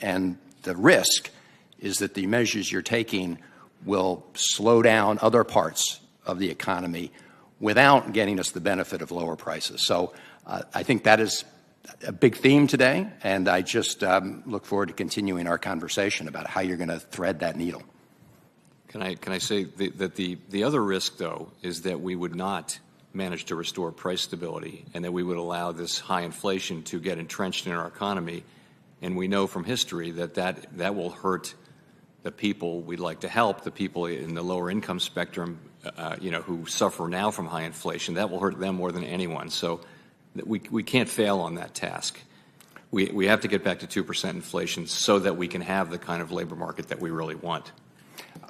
And the risk is that the measures you're taking will slow down other parts of the economy without getting us the benefit of lower prices. So I think that is a big theme today, and I just look forward to continuing our conversation about how you're going to thread that needle. Can I say that the other risk, though, is that we would not manage to restore price stability and that we would allow this high inflation to get entrenched in our economy. And we know from history that will hurt the people we'd like to help, the people in the lower income spectrum, who suffer now from high inflation. That will hurt them more than anyone. So we can't fail on that task. We have to get back to 2% inflation so that we can have the kind of labor market that we really want.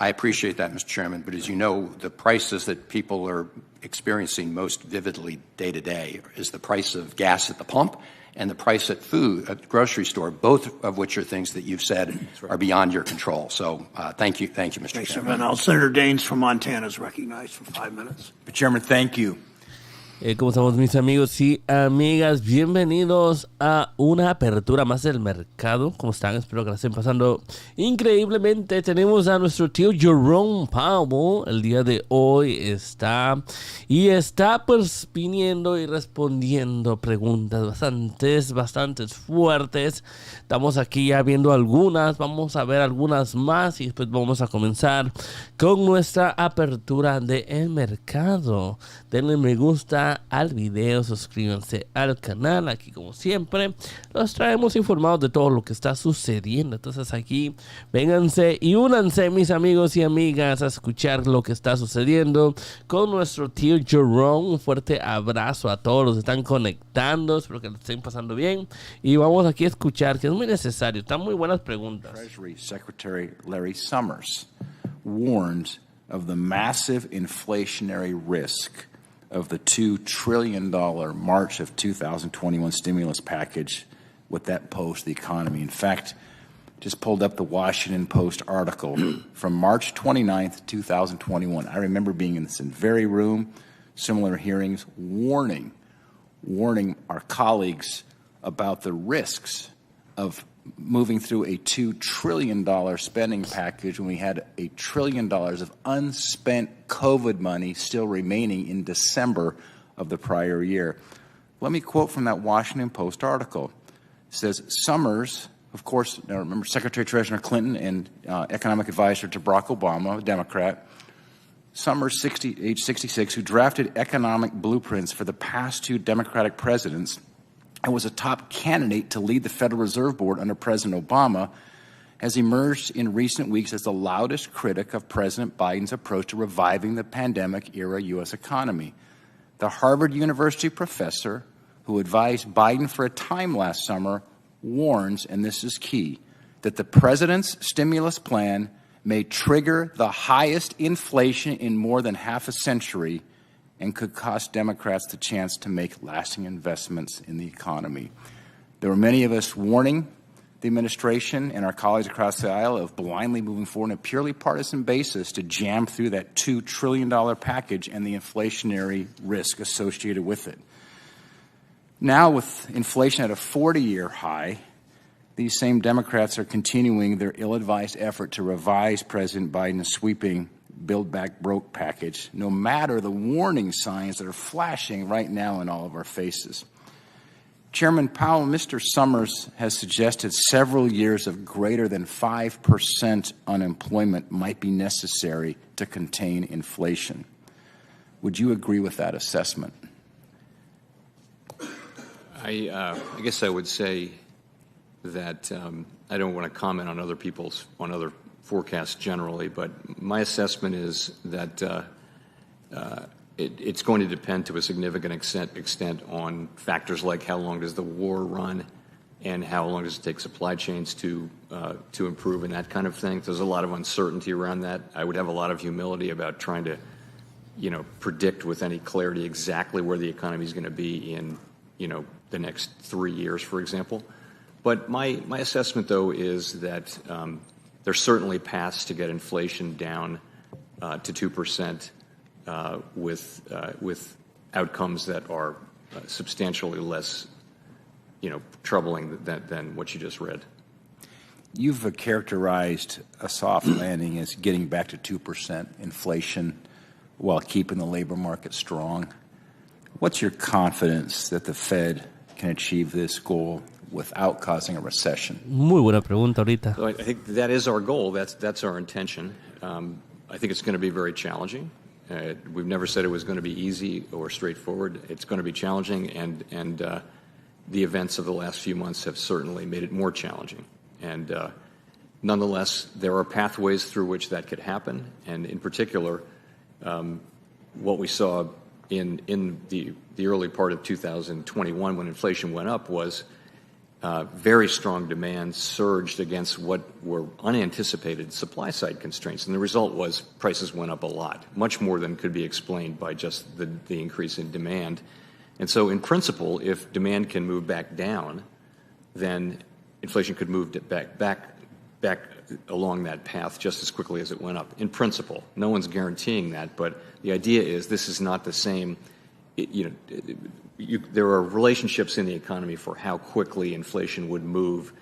I appreciate that, Mr. Chairman, but as you know, the prices that people are experiencing most vividly day to day is the price of gas at the pump and the price at food at the grocery store, both of which are things that you've said are beyond your control. So thank you, Mr. Chairman. Now, Senator Daines from Montana is recognized for 5 minutes. Mr. Chairman, thank you. ¿Cómo estamos, mis amigos y amigas? Bienvenidos a una apertura más del mercado. ¿Cómo están? Espero que la estén pasando increíblemente. Tenemos a nuestro tío Jerome Powell. El día de hoy está pues viniendo y respondiendo preguntas bastantes fuertes. Estamos aquí ya viendo algunas. Vamos a ver algunas más y después vamos a comenzar con nuestra apertura del mercado. Denle me gusta al video, suscríbanse al canal. Aquí, como siempre, los traemos informados de todo lo que está sucediendo. Entonces aquí vénganse y únanse, mis amigos y amigas, a escuchar lo que está sucediendo con nuestro tío Jerome. Un fuerte abrazo a todos los que están conectando. Espero que lo estén pasando bien y vamos aquí a escuchar, que es muy necesario. Están muy buenas preguntas. Treasury Secretary Larry Summers warned of the massive inflationary risk of the $2 trillion March of 2021 stimulus package, what that posed the economy. In fact, just pulled up the Washington Post article from March 29th, 2021. I remember being in this very room, similar hearings, warning our colleagues about the risks of moving through a $2 trillion spending package when we had $1 trillion of unspent COVID money still remaining in December of the prior year. Let me quote from that Washington Post article. It says, Summers, of course, now remember Secretary Treasurer Clinton and economic advisor to Barack Obama, a Democrat, Summers, age 66, who drafted economic blueprints for the past two Democratic presidents, and was a top candidate to lead the Federal Reserve Board under President Obama, has emerged in recent weeks as the loudest critic of President Biden's approach to reviving the pandemic-era U.S. economy. The Harvard University professor who advised Biden for a time last summer warns, and this is key, that the president's stimulus plan may trigger the highest inflation in more than half a century and could cost Democrats the chance to make lasting investments in the economy. There were many of us warning the administration and our colleagues across the aisle of blindly moving forward on a purely partisan basis to jam through that $2 trillion package and the inflationary risk associated with it. Now, with inflation at a 40-year high, these same Democrats are continuing their ill-advised effort to revise President Biden's sweeping Build Back Broke package, no matter the warning signs that are flashing right now in all of our faces. Chairman Powell, Mr. Summers has suggested several years of greater than 5% unemployment might be necessary to contain inflation. Would you agree with that assessment? I guess I would say that I don't want to comment on other forecasts generally, but my assessment is that it's going to depend to a significant extent on factors like how long does the war run and how long does it take supply chains to improve and that kind of thing. There's a lot of uncertainty around that. I would have a lot of humility about trying to, predict with any clarity exactly where the economy is going to be in, the next 3 years, for example. But my assessment, though, is that there's certainly paths to get inflation down to 2% with outcomes that are substantially less, troubling than what you just read. You've characterized a soft landing as getting back to 2% inflation while keeping the labor market strong. What's your confidence that the Fed can achieve this goal without causing a recession? Muy buena pregunta ahorita. So I think that is our goal. That's our intention. I think it's going to be very challenging. We've never said it was going to be easy or straightforward. It's going to be challenging, and the events of the last few months have certainly made it more challenging. And nonetheless, there are pathways through which that could happen. And in particular, what we saw in the early part of 2021 when inflation went up was very strong demand surged against what were unanticipated supply-side constraints. And the result was prices went up a lot, much more than could be explained by just the increase in demand. And so in principle, if demand can move back down, then inflation could move back along that path just as quickly as it went up. In principle, no one's guaranteeing that, but the idea is this is not the same. There are relationships in the economy for how quickly inflation would move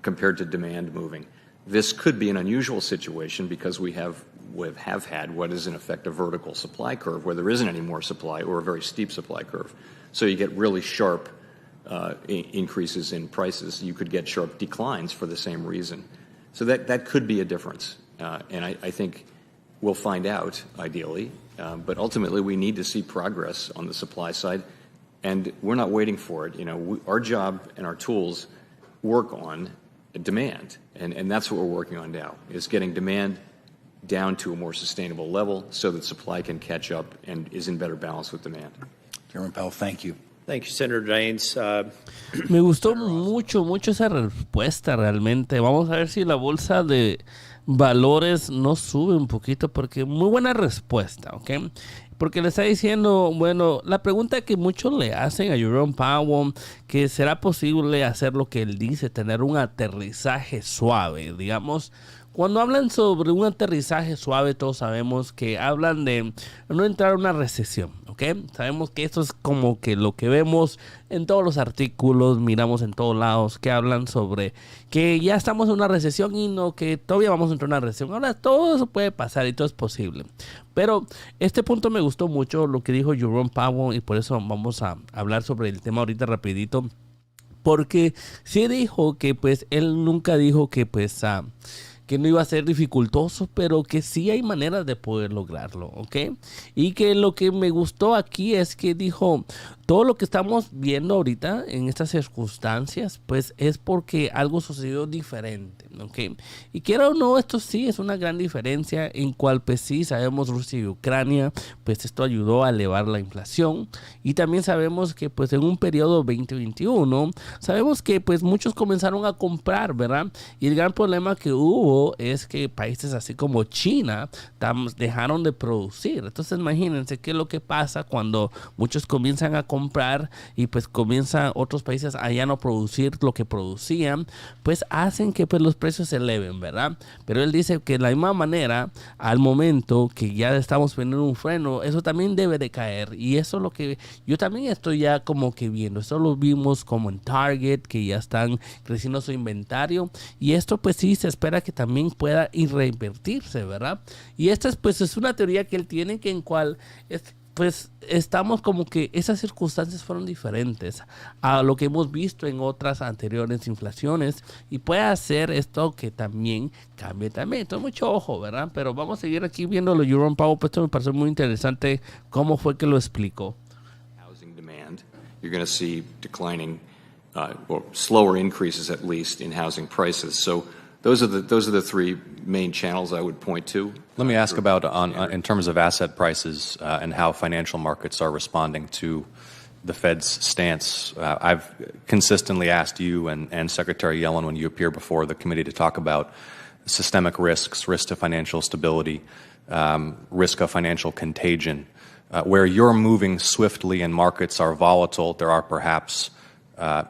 compared to demand moving. This could be an unusual situation because we have had what is in effect a vertical supply curve where there isn't any more supply or a very steep supply curve. So you get really sharp increases in prices. You could get sharp declines for the same reason. So that could be a difference. And I think we'll find out, ideally. But ultimately, we need to see progress on the supply side. And we're not waiting for it. Our job and our tools work on demand. And that's what we're working on now, is getting demand down to a more sustainable level so that supply can catch up and is in better balance with demand. Chairman Powell, thank you. Thank you, Senator Daines. Me gustó mucho esa respuesta realmente. Vamos a ver si la bolsa de valores no sube un poquito, porque muy buena respuesta, ¿ok? Porque le está diciendo, bueno, la pregunta que muchos le hacen a Jerome Powell, que será posible hacer lo que él dice, tener un aterrizaje suave, digamos. Cuando hablan sobre un aterrizaje suave, todos sabemos que hablan de no entrar a una recesión, ¿ok? Sabemos que esto es como que lo que vemos en todos los artículos, miramos en todos lados, que hablan sobre que ya estamos en una recesión y no que todavía vamos a entrar en una recesión. Ahora todo eso puede pasar y todo es posible. Pero este punto me gustó mucho, lo que dijo Jerome Powell, y por eso vamos a hablar sobre el tema ahorita rapidito. Porque sí dijo que pues él nunca dijo que pues... que no iba a ser dificultoso, pero que sí hay maneras de poder lograrlo, ¿ok? Y que lo que me gustó aquí es que dijo, todo lo que estamos viendo ahorita en estas circunstancias, pues es porque algo sucedió diferente, ¿ok? Y quiera o no, esto sí es una gran diferencia en cual pues sí sabemos Rusia y Ucrania, pues esto ayudó a elevar la inflación, y también sabemos que pues en un periodo 2021, sabemos que pues muchos comenzaron a comprar, ¿verdad? Y el gran problema que hubo es que países así como China dejaron de producir. Entonces imagínense qué es lo que pasa cuando muchos comienzan a comprar y pues comienzan otros países a ya no producir lo que producían, pues hacen que pues los precios se eleven, ¿verdad? Pero él dice que de la misma manera, al momento que ya estamos poniendo un freno, eso también debe de caer, y eso es lo que yo también estoy ya como que viendo. Esto lo vimos como en Target, que ya están creciendo su inventario, y esto pues sí se espera que también pueda ir reinvertirse, ¿verdad? Y esta es, pues, es una teoría que él tiene, que en cual pues estamos como que esas circunstancias fueron diferentes a lo que hemos visto en otras anteriores inflaciones, y puede hacer esto que también cambie también. Entonces mucho ojo, ¿verdad? Pero vamos a seguir aquí viendo lo de Jerome Powell, pues esto me pareció muy interesante cómo fue que lo explicó. Housing demand, you're going to see declining or slower increases at least in housing prices. So those are the three main channels I would point to. Let me ask about in terms of asset prices and how financial markets are responding to the Fed's stance. I've consistently asked you and Secretary Yellen when you appear before the committee to talk about systemic risks, risk to financial stability, risk of financial contagion. Where you're moving swiftly and markets are volatile, there are perhaps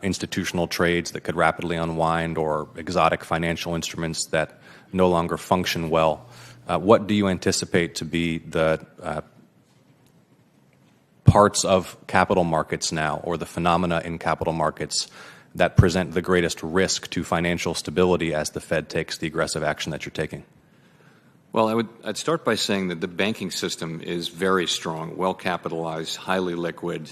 institutional trades that could rapidly unwind or exotic financial instruments that no longer function well. What do you anticipate to be the parts of capital markets now, or the phenomena in capital markets that present the greatest risk to financial stability as the Fed takes the aggressive action that you're taking? Well, I'd start by saying that the banking system is very strong, well capitalized, highly liquid,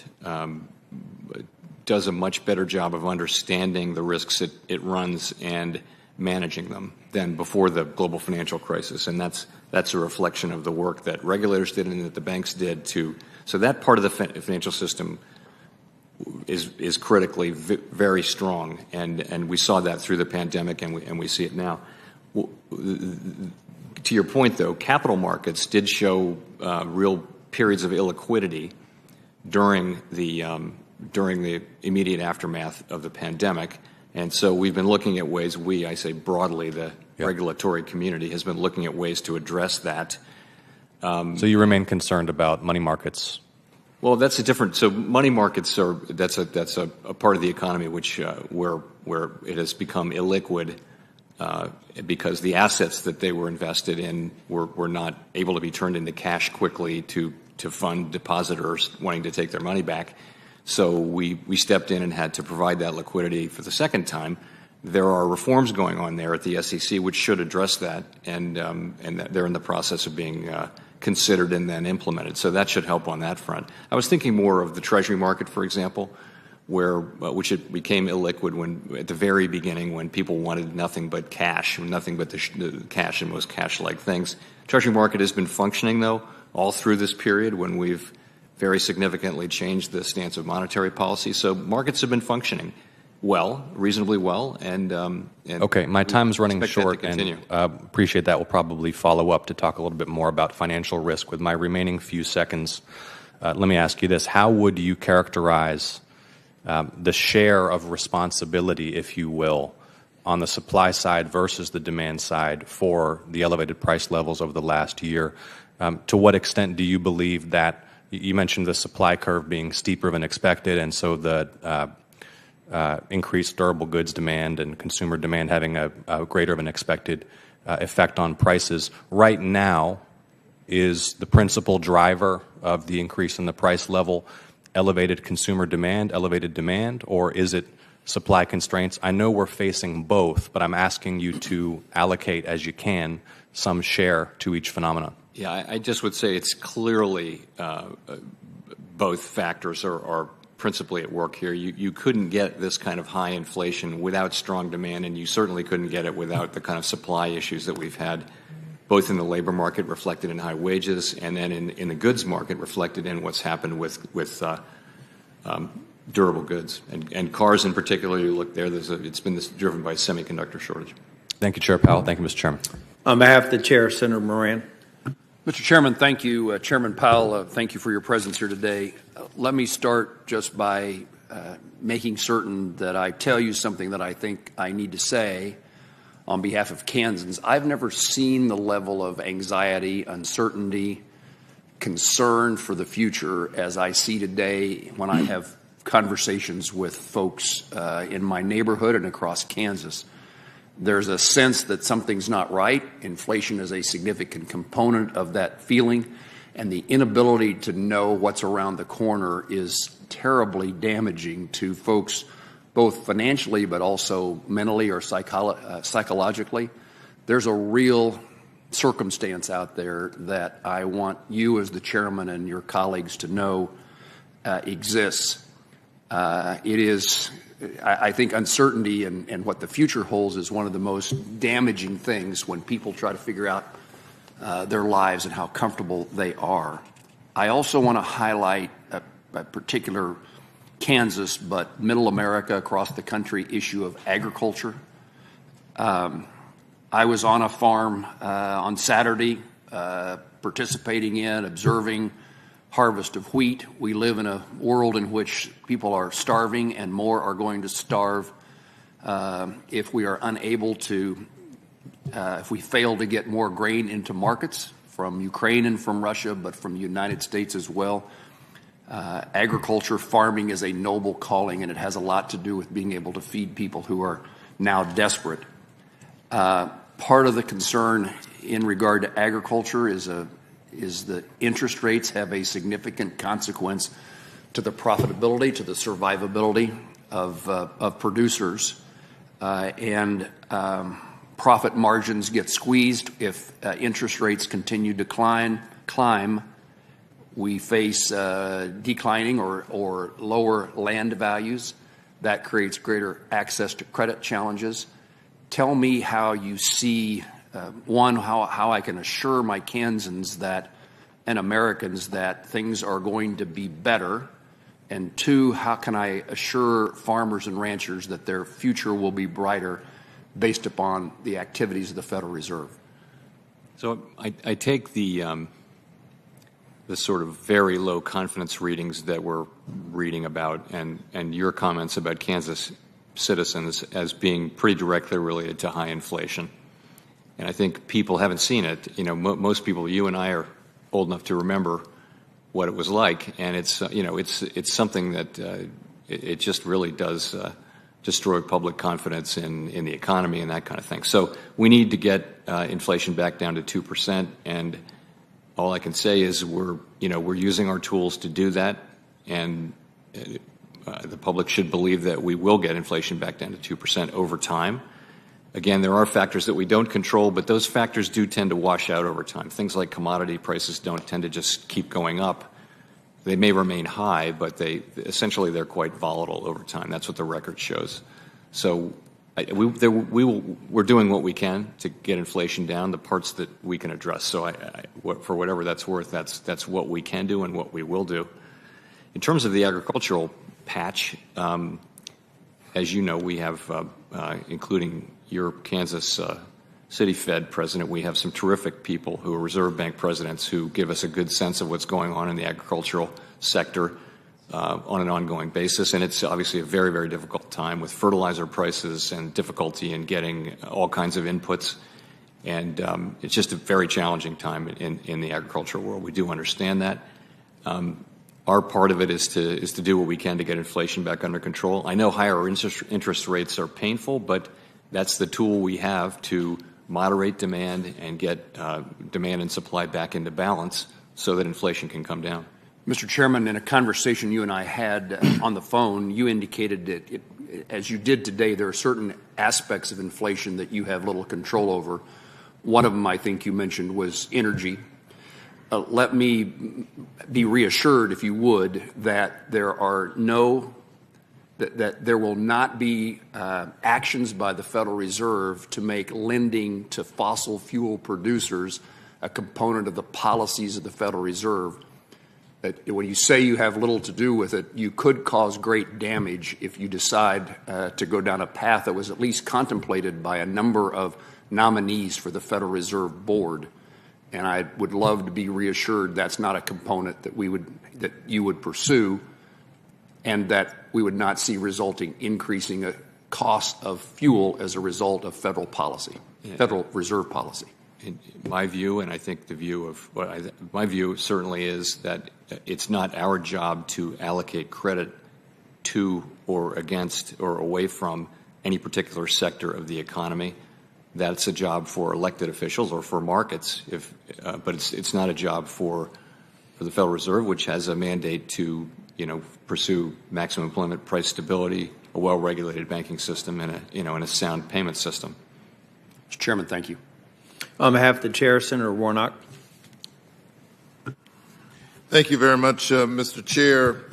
does a much better job of understanding the risks it runs and managing them than before the global financial crisis. And that's a reflection of the work that regulators did and that the banks did too. So that part of the financial system is critically very strong, and we saw that through the pandemic, and we see it now. To your point, though, capital markets did show real periods of illiquidity during the immediate aftermath of the pandemic, and so we've been looking at ways. I say broadly, the regulatory community has been looking at ways to address that. So you remain concerned about money markets? Well, that's a different. So money markets that's a part of the economy which where it has become illiquid because the assets that they were invested in were not able to be turned into cash quickly to fund depositors wanting to take their money back. So we stepped in and had to provide that liquidity for the second time. There are reforms going on there at the SEC which should address that, and they're in the process of being considered and then implemented. So that should help on that front. I was thinking more of the Treasury market, for example, which it became illiquid when at the very beginning when people wanted nothing but cash, nothing but the cash and most cash-like things. Treasury market has been functioning, though, all through this period when we've very significantly changed the stance of monetary policy. So markets have been functioning well, reasonably well, and okay, my time's running short, and appreciate that. We'll probably follow up to talk a little bit more about financial risk. With my remaining few seconds, let me ask you this. How would you characterize the share of responsibility, if you will, on the supply side versus the demand side for the elevated price levels over the last year? To what extent do you believe that, you mentioned the supply curve being steeper than expected, and so the increased durable goods demand and consumer demand having a greater than expected effect on prices. Right now, is the principal driver of the increase in the price level elevated consumer demand, elevated demand, or is it supply constraints? I know we're facing both, but I'm asking you to allocate, as you can, some share to each phenomenon. Yeah, I just would say it's clearly both factors are principally at work here. You couldn't get this kind of high inflation without strong demand, and you certainly couldn't get it without the kind of supply issues that we've had, both in the labor market reflected in high wages, and then in the goods market reflected in what's happened with durable goods. And cars in particular, you look there, it's been driven by semiconductor shortage. Thank you, Chair Powell. Thank you, Mr. Chairman. On behalf of the Chair, Senator Moran. Mr. Chairman, thank you. Chairman Powell, thank you for your presence here today. Let me start just by making certain that I tell you something that I think I need to say on behalf of Kansans. I've never seen the level of anxiety, uncertainty, concern for the future as I see today when I have conversations with folks in my neighborhood and across Kansas. There's a sense that something's not right. Inflation is a significant component of that feeling, and the inability to know what's around the corner is terribly damaging to folks, both financially but also mentally or psychologically. There's a real circumstance out there that I want you as the chairman and your colleagues to know exists. It is, I think, uncertainty and what the future holds is one of the most damaging things when people try to figure out their lives and how comfortable they are. I also want to highlight a particular Kansas, but middle America, across the country, issue of agriculture. I was on a farm on Saturday, participating in, observing harvest of wheat. We live in a world in which people are starving, and more are going to starve if we are unable to, if we fail to get more grain into markets from Ukraine and from Russia, but from the United States as well. Agriculture, farming is a noble calling, and it has a lot to do with being able to feed people who are now desperate. Part of the concern in regard to agriculture is that interest rates have a significant consequence to the profitability, to the survivability of producers, and profit margins get squeezed if interest rates continue to climb. We face declining or lower land values. That creates greater access to credit challenges. Tell me how you see, one, how I can assure my Kansans and Americans that things are going to be better, and two, how can I assure farmers and ranchers that their future will be brighter based upon the activities of the Federal Reserve? So I take the sort of very low confidence readings that we're reading about and your comments about Kansas citizens as being pretty directly related to high inflation. And I think people haven't seen it. You know, most people, you and I, are old enough to remember what it was like, and it's it's something that it just really does destroy public confidence in the economy and that kind of thing. So we need to get inflation back down to 2%, and all I can say is we're using our tools to do that, and the public should believe that we will get inflation back down to 2% over time. Again, there are factors that we don't control, but those factors do tend to wash out over time. Things like commodity prices don't tend to just keep going up. They may remain high, but they're quite volatile over time. That's what the record shows. So we're doing what we can to get inflation down, the parts that we can address. So for whatever that's worth, that's what we can do and what we will do. In terms of the agricultural patch, as you know, we have, including your Kansas City Fed president, we have some terrific people who are Reserve Bank presidents who give us a good sense of what's going on in the agricultural sector on an ongoing basis. And it's obviously a very, very difficult time with fertilizer prices and difficulty in getting all kinds of inputs. And it's just a very challenging time in the agricultural world. We do understand that. Our part of it is to do what we can to get inflation back under control. I know higher interest rates are painful, but that's the tool we have to moderate demand and get demand and supply back into balance so that inflation can come down. Mr. Chairman, in a conversation you and I had on the phone, you indicated that, as you did today, there are certain aspects of inflation that you have little control over. One of them, I think you mentioned, was energy. Let me be reassured, if you would, that there will not be actions by the Federal Reserve to make lending to fossil fuel producers a component of the policies of the Federal Reserve. That when you say you have little to do with it, you could cause great damage if you decide to go down a path that was at least contemplated by a number of nominees for the Federal Reserve Board. And I would love to be reassured that's not a component that you would pursue, and that we would not see resulting increasing a cost of fuel as a result of federal policy, Federal Reserve policy. In my view, and I think the view of my view certainly is that it's not our job to allocate credit to or against or away from any particular sector of the economy. That's a job for elected officials or for markets, but it's not a job for the Federal Reserve, which has a mandate to pursue maximum employment, price stability, a well-regulated banking system, and a sound payment system. Mr. Chairman, thank you. On behalf of the chair, Senator Warnock. Thank you very much, Mr. Chair,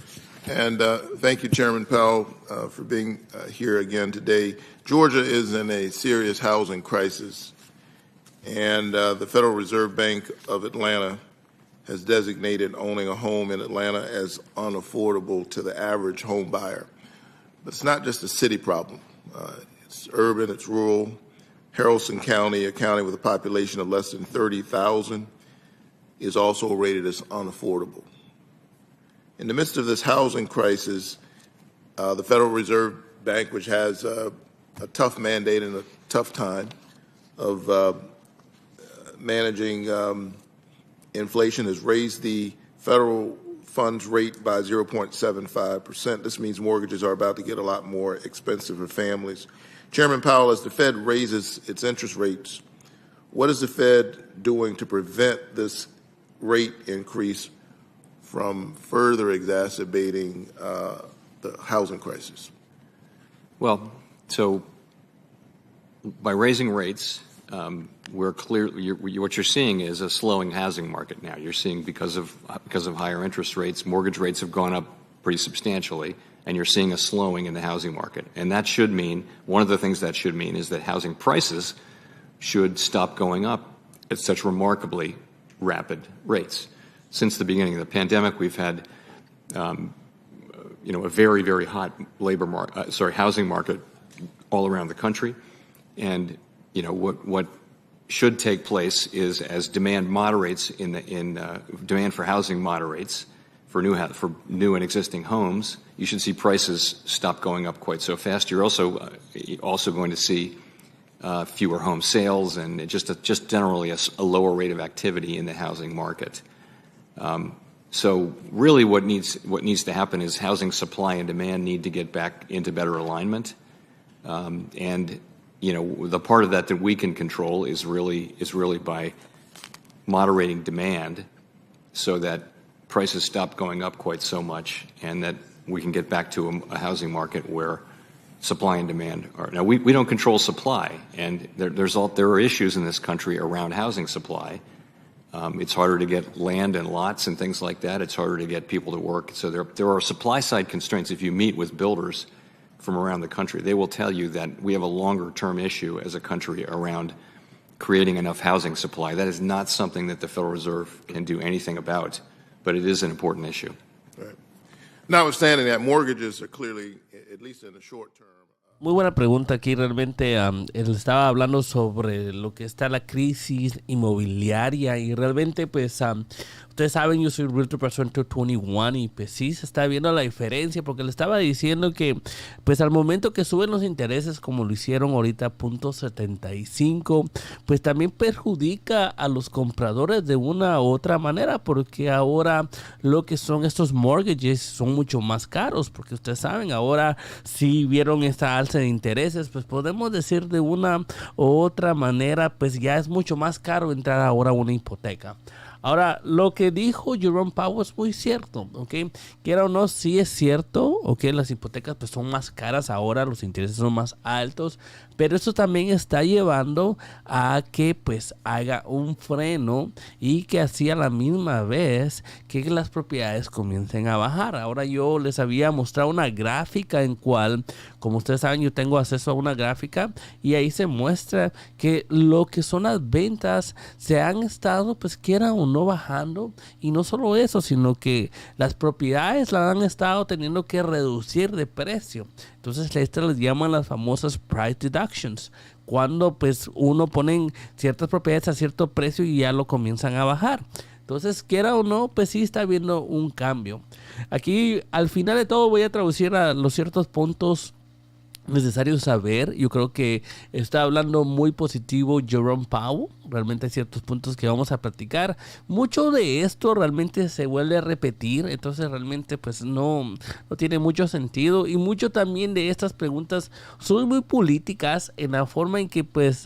and thank you, Chairman Powell, for being here again today. Georgia is in a serious housing crisis, and the Federal Reserve Bank of Atlanta has designated owning a home in Atlanta as unaffordable to the average home buyer. But it's not just a city problem. It's urban, it's rural. Haralson County, a county with a population of less than 30,000, is also rated as unaffordable. In the midst of this housing crisis, the Federal Reserve Bank, which has a tough mandate and a tough time of managing inflation, has raised the federal funds rate by 0.75%. This means mortgages are about to get a lot more expensive for families. Chairman Powell, as the Fed raises its interest rates, what is the Fed doing to prevent this rate increase from further exacerbating the housing crisis? Well, so by raising rates, what you're seeing is a slowing housing market now. You're seeing because of higher interest rates, mortgage rates have gone up pretty substantially, and you're seeing a slowing in the housing market. And that should mean, one of the things that should mean is that housing prices should stop going up at such remarkably rapid rates. Since the beginning of the pandemic, we've had, a very, very hot housing market all around the country. And, what should take place is as demand moderates demand for housing moderates for new and existing homes, you should see prices stop going up quite so fast. You're also going to see fewer home sales and just generally a lower rate of activity in the housing market. So really what needs to happen is housing supply and demand need to get back into better alignment. And the part of that we can control is really by moderating demand so that prices stop going up quite so much and that we can get back to a housing market where supply and demand are. Now, we don't control supply, and there are issues in this country around housing supply. It's harder to get land and lots and things like that. It's harder to get people to work. So there are supply-side constraints. If you meet with builders from around the country, they will tell you that we have a longer-term issue as a country around creating enough housing supply. That is not something that the Federal Reserve can do anything about, but it is an important issue. Right. Notwithstanding that, mortgages are clearly, at least in the short term. Muy buena pregunta aquí. Realmente él estaba hablando sobre lo que está la crisis inmobiliaria y realmente pues ustedes saben, yo soy Realtor para Centro 21 y pues sí se está viendo la diferencia porque le estaba diciendo que pues al momento que suben los intereses como lo hicieron ahorita .75, pues también perjudica a los compradores de una u otra manera porque ahora lo que son estos mortgages son mucho más caros porque ustedes saben, ahora si vieron esta alza de intereses, pues podemos decir de una u otra manera, pues ya es mucho más caro entrar ahora a una hipoteca. Ahora, lo que dijo Jerome Powell es muy cierto, ¿ok? Quiera o no, sí es cierto, ¿ok? Las hipotecas pues son más caras ahora, los intereses son más altos, pero eso también está llevando a que pues haga un freno y que así a la misma vez que las propiedades comiencen a bajar. Ahora yo les había mostrado una gráfica en cual, como ustedes saben, yo tengo acceso a una gráfica y ahí se muestra que lo que son las ventas se han estado pues quiera o no bajando, y no solo eso, sino que las propiedades las han estado teniendo que reducir de precio. Entonces estas les llaman las famosas price deductions, cuando pues uno pone ciertas propiedades a cierto precio y ya lo comienzan a bajar. Entonces, quiera o no, pues sí está habiendo un cambio. Aquí, al final de todo, voy a traducir a los ciertos puntos necesarios saber. Yo creo que está hablando muy positivo Jerome Powell. Realmente hay ciertos puntos que vamos a platicar. Mucho de esto realmente se vuelve a repetir, entonces realmente pues no tiene mucho sentido, y mucho también de estas preguntas son muy políticas en la forma en que pues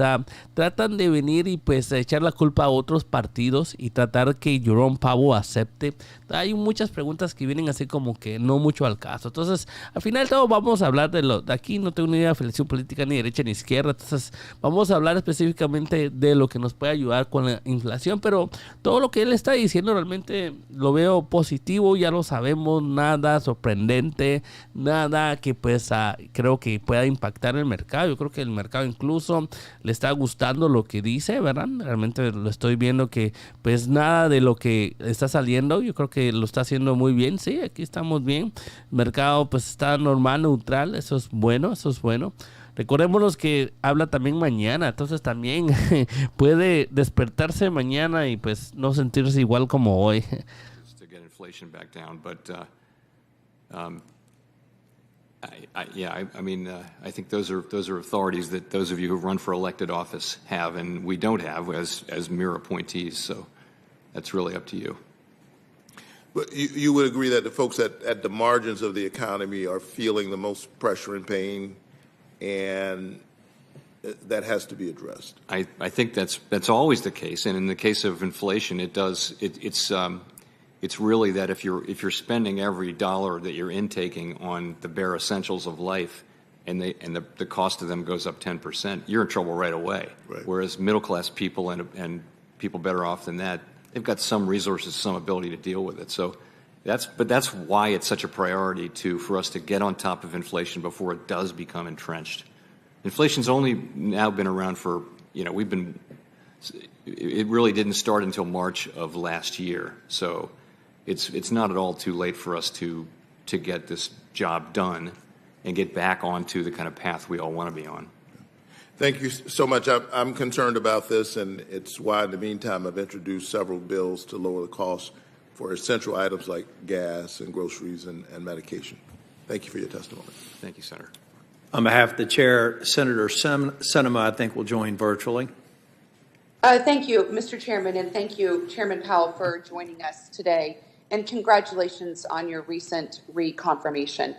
tratan de venir y pues echar la culpa a otros partidos y tratar que Jerome Powell acepte. Hay muchas preguntas que vienen así como que no mucho al caso. Entonces al final de todo vamos a hablar de aquí no tengo ni idea de afiliación política ni derecha ni izquierda, entonces vamos a hablar específicamente de lo que nos puede ayudar con la inflación, pero todo lo que él está diciendo realmente lo veo positivo, ya lo sabemos, nada sorprendente, nada que pues creo que pueda impactar el mercado. Yo creo que el mercado incluso le está gustando lo que dice, ¿verdad? Realmente lo estoy viendo que pues nada de lo que está saliendo, yo creo que lo está haciendo muy bien. Sí, aquí estamos bien, el mercado pues está normal, neutral, eso es bueno, eso es bueno. Recordémonos que habla también mañana, entonces también puede despertarse mañana y pues no sentirse igual como hoy. To get inflation back down, but I think those are authorities that those of you who run for elected office have, and we don't have as mere appointees. So that's really up to you. But you would agree that the folks at the margins of the economy are feeling the most pressure and pain, and that has to be addressed. I think that's always the case, and in the case of inflation, it's really that if you're spending every dollar that you're intaking on the bare essentials of life, and the cost of them goes up 10%, you're in trouble right away. Right. Whereas middle-class people and people better off than that, they've got some resources, some ability to deal with it. So that's why it's such a priority for us to get on top of inflation before it does become entrenched. Inflation's only now been around for, it really didn't start until March of last year. So it's not at all too late for us to get this job done and get back onto the kind of path we all want to be on. Thank you so much. I'm concerned about this, and it's why in the meantime I've introduced several bills to lower the cost for essential items like gas and groceries and medication. Thank you for your testimony. Thank you, Senator. On behalf of the chair, Senator Sinema, I think, will join virtually. Thank you, Mr. Chairman, and thank you, Chairman Powell, for joining us today. And congratulations on your recent reconfirmation.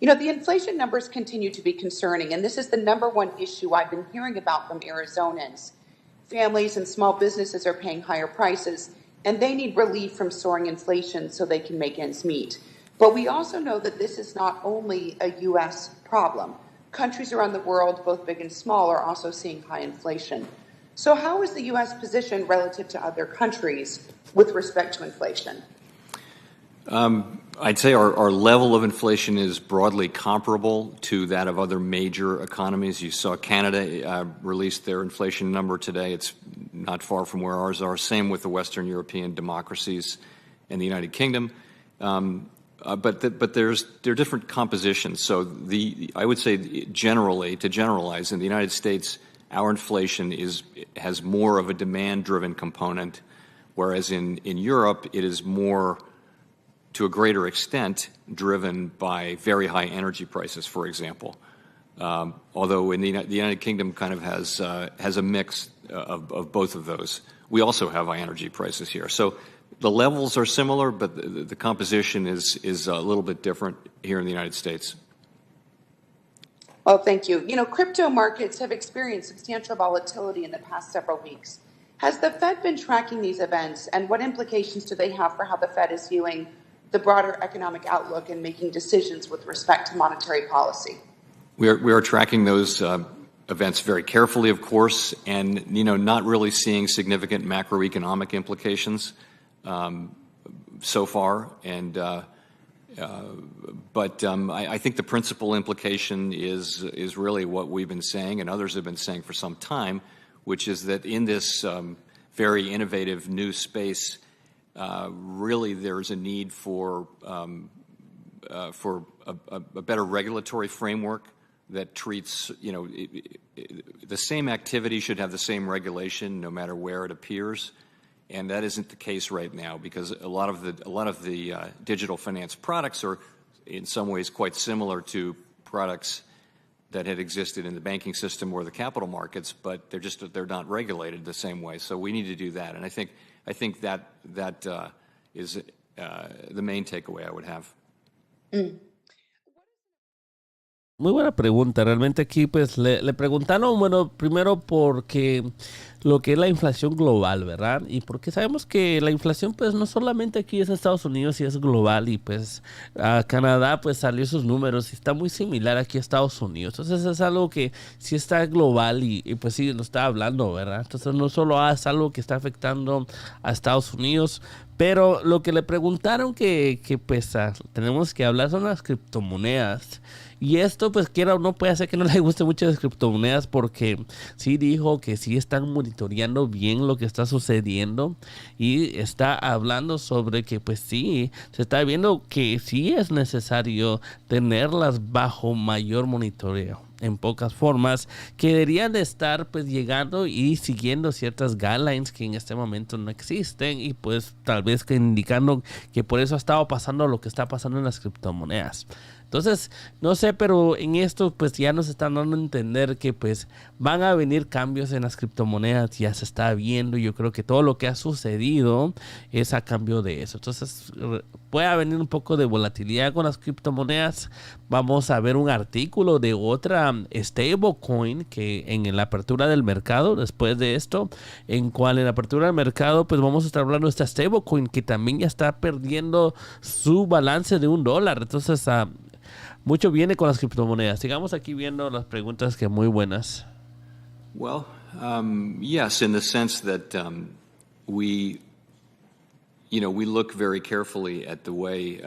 The inflation numbers continue to be concerning, and this is the number one issue I've been hearing about from Arizonans. Families and small businesses are paying higher prices, and they need relief from soaring inflation so they can make ends meet. But we also know that this is not only a U.S. problem. Countries around the world, both big and small, are also seeing high inflation. So how is the U.S. positioned relative to other countries with respect to inflation? I'd say our level of inflation is broadly comparable to that of other major economies. You saw Canada release their inflation number today. It's not far from where ours are. Same with the Western European democracies and the United Kingdom. But there are different compositions. So I would say to generalize, in the United States, our inflation has more of a demand-driven component, whereas in Europe it is more, to a greater extent, driven by very high energy prices, for example. Although in the United Kingdom kind of has a mix of both of those. We also have high energy prices here. So the levels are similar, but the composition is a little bit different here in the United States. Well, thank you. Crypto markets have experienced substantial volatility in the past several weeks. Has the Fed been tracking these events, and what implications do they have for how the Fed is viewing the broader economic outlook and making decisions with respect to monetary policy? We are tracking those events very carefully, of course, and not really seeing significant macroeconomic implications so far. And but I think the principal implication is really what we've been saying and others have been saying for some time, which is that in this very innovative new space, really there's a need for a better regulatory framework that treats, the same activity should have the same regulation no matter where it appears. And that isn't the case right now, because a lot of the digital finance products are in some ways quite similar to products that had existed in the banking system or the capital markets, but they're not regulated the same way. So we need to do that. And I think that is the main takeaway I would have. Muy buena pregunta. Realmente aquí pues le preguntaron, bueno, primero porque lo que es la inflación global, ¿verdad? Y porque sabemos que la inflación pues no solamente aquí es en Estados Unidos y es global, y pues a Canadá pues salió sus números y está muy similar aquí a Estados Unidos. Entonces es algo que sí está global y pues sí lo está hablando, ¿verdad? Entonces no solo es algo que está afectando a Estados Unidos, pero lo que le preguntaron que pues tenemos que hablar son las criptomonedas. Y esto, pues, quiera o no, puede hacer que no le guste mucho las criptomonedas, porque sí dijo que sí están monitoreando bien lo que está sucediendo y está hablando sobre que, pues sí, se está viendo que sí es necesario tenerlas bajo mayor monitoreo. En pocas formas, que deberían de estar pues llegando y siguiendo ciertas guidelines que en este momento no existen, y pues tal vez que indicando que por eso ha estado pasando lo que está pasando en las criptomonedas. Entonces, no sé, pero en esto pues ya nos están dando a entender que pues van a venir cambios en las criptomonedas, ya se está viendo. Yo creo que todo lo que ha sucedido es a cambio de eso. Entonces, puede venir un poco de volatilidad con las criptomonedas. Vamos a ver un artículo de otra stablecoin que en la apertura del mercado, después de esto, en cual en la apertura del mercado pues vamos a estar hablando de esta stablecoin que también ya está perdiendo su balance de $1. Entonces, mucho viene con las criptomonedas. Sigamos aquí viendo las preguntas que muy buenas. Well, yes, in the sense that we look very carefully at the way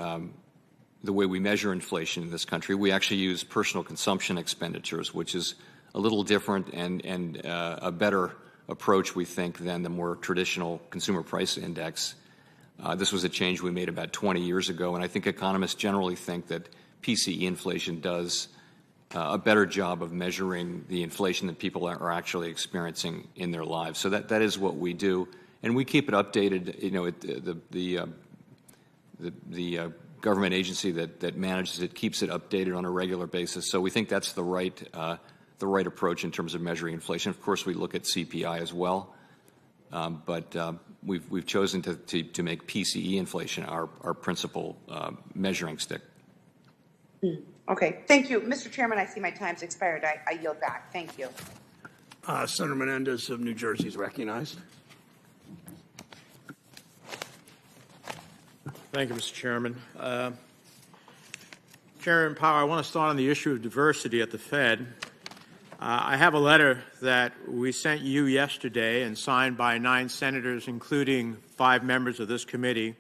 we measure inflation in this country. We actually use personal consumption expenditures, which is a little different and a better approach, we think, than the more traditional consumer price index. This was a change we made about 20 years ago, and I think economists generally think that PCE inflation does a better job of measuring the inflation that people are actually experiencing in their lives. So that is what we do, and we keep it updated. The government agency that manages it keeps it updated on a regular basis. So we think that's the right approach in terms of measuring inflation. Of course, we look at CPI as well, but we've chosen to make PCE inflation our principal measuring stick. Okay, thank you. Mr. Chairman, I see my time's expired. I yield back. Thank you. Senator Menendez of New Jersey is recognized. Thank you, Mr. Chairman. Chairman Powell, I want to start on the issue of diversity at the Fed. I have a letter that we sent you yesterday and signed by 9 senators, including 5 members of this committee,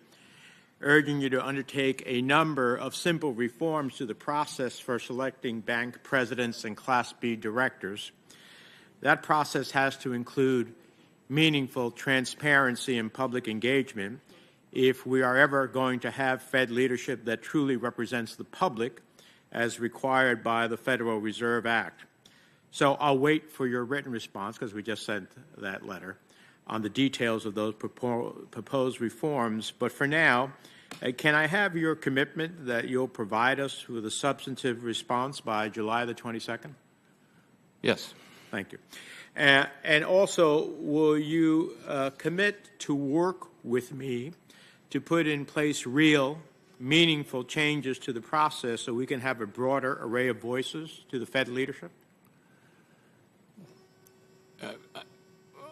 urging you to undertake a number of simple reforms to the process for selecting bank presidents and Class B directors. That process has to include meaningful transparency and public engagement if we are ever going to have Fed leadership that truly represents the public as required by the Federal Reserve Act. So I'll wait for your written response, because we just sent that letter, on the details of those proposed reforms. But for now, can I have your commitment that you'll provide us with a substantive response by July the 22nd? Yes. Thank you. And also, will you commit to work with me to put in place real, meaningful changes to the process so we can have a broader array of voices to the Fed leadership?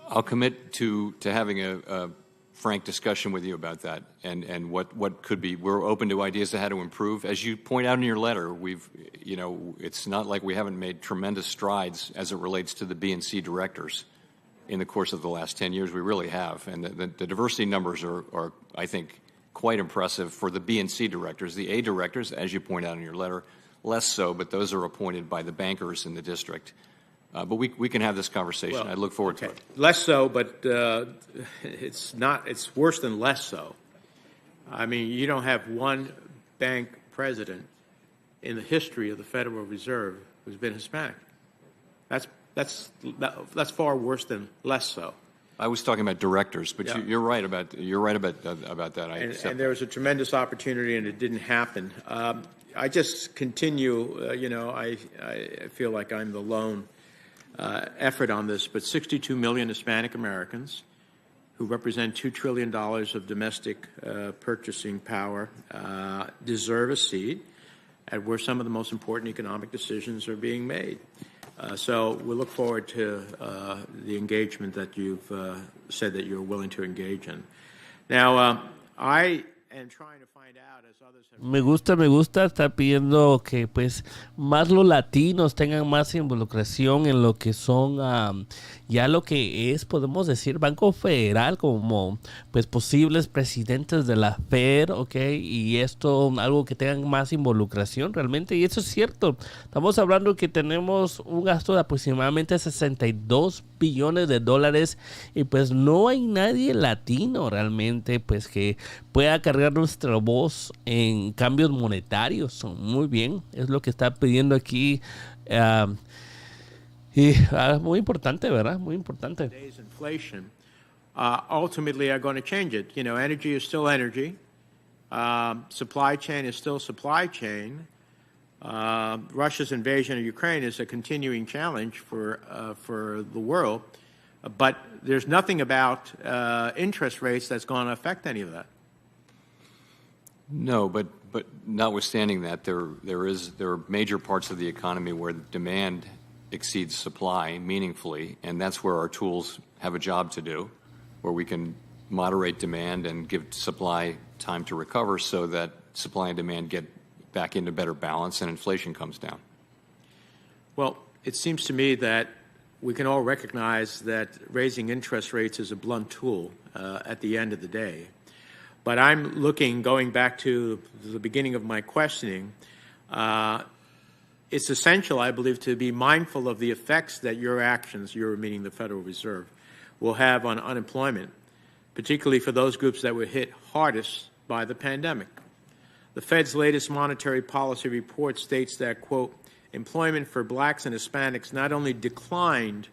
I'll commit to having a frank discussion with you about that and what could be. We're open to ideas to how to improve. As you point out in your letter, it's not like we haven't made tremendous strides as it relates to the B and C directors in the course of the last 10 years. We really have. And the diversity numbers are, I think, quite impressive for the B and C directors. The A directors, as you point out in your letter, less so, but those are appointed by the bankers in the district. But we can have this conversation. Well, I look forward to it. Less so, but it's worse than less so. I mean, you don't have one bank president in the history of the Federal Reserve who's been Hispanic. That's far worse than less so. I was talking about directors, but yeah. You're right about that. And there was a tremendous opportunity, and it didn't happen. I just continue. I feel like I'm the lone effort on this, but 62 million Hispanic Americans who represent $2 trillion of domestic purchasing power deserve a seat at where some of the most important economic decisions are being made. So we look forward to the engagement that you've said that you're willing to engage in. Now, I am trying to find out, as others have... Me gusta, está pidiendo que pues más los latinos tengan más involucración en lo que son ya lo que es, podemos decir, Banco Federal, como pues posibles presidentes de la Fed, ¿ok? Y esto, algo que tengan más involucración realmente, y eso es cierto. Estamos hablando que tenemos un gasto de aproximadamente 62 billones de dólares y pues no hay nadie latino realmente pues que pueda cargar nuestra voz en cambios monetarios. Muy bien, es lo que está pidiendo aquí. Muy importante, ¿verdad? Muy importante. Inflation ultimately are going to change it. Energy is still energy. Supply chain is still supply chain. Russia's invasion of Ukraine is a continuing challenge for the world. But there's nothing about interest rates that's going to affect any of that. No, but notwithstanding that, there are major parts of the economy where demand exceeds supply meaningfully, and that's where our tools have a job to do, where we can moderate demand and give supply time to recover so that supply and demand get back into better balance and inflation comes down. Well, it seems to me that we can all recognize that raising interest rates is a blunt tool at the end of the day. But I'm looking, going back to the beginning of my questioning, it's essential, I believe, to be mindful of the effects that your actions, your meaning the Federal Reserve, will have on unemployment, particularly for those groups that were hit hardest by the pandemic. The Fed's latest monetary policy report states that, quote, employment for blacks and Hispanics not only declined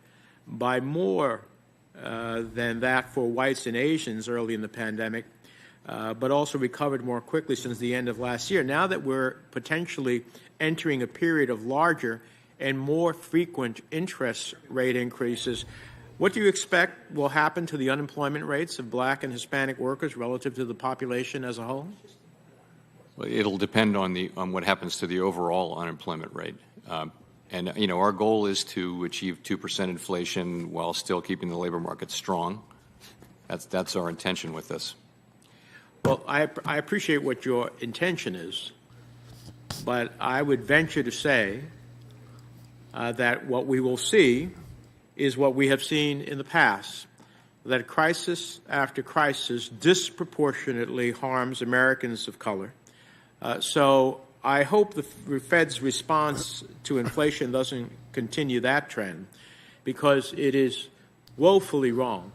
by more than that for whites and Asians early in the pandemic, but also recovered more quickly since the end of last year. Now that we're potentially entering a period of larger and more frequent interest rate increases, what do you expect will happen to the unemployment rates of black and Hispanic workers relative to the population as a whole? Well, it'll depend on what happens to the overall unemployment rate. And, you know, our goal is to achieve 2% inflation while still keeping the labor market strong. That's our intention with this. Well, I appreciate what your intention is, but I would venture to say that what we will see is what we have seen in the past, that crisis after crisis disproportionately harms Americans of color. So I hope the Fed's response to inflation doesn't continue that trend, because it is woefully wrong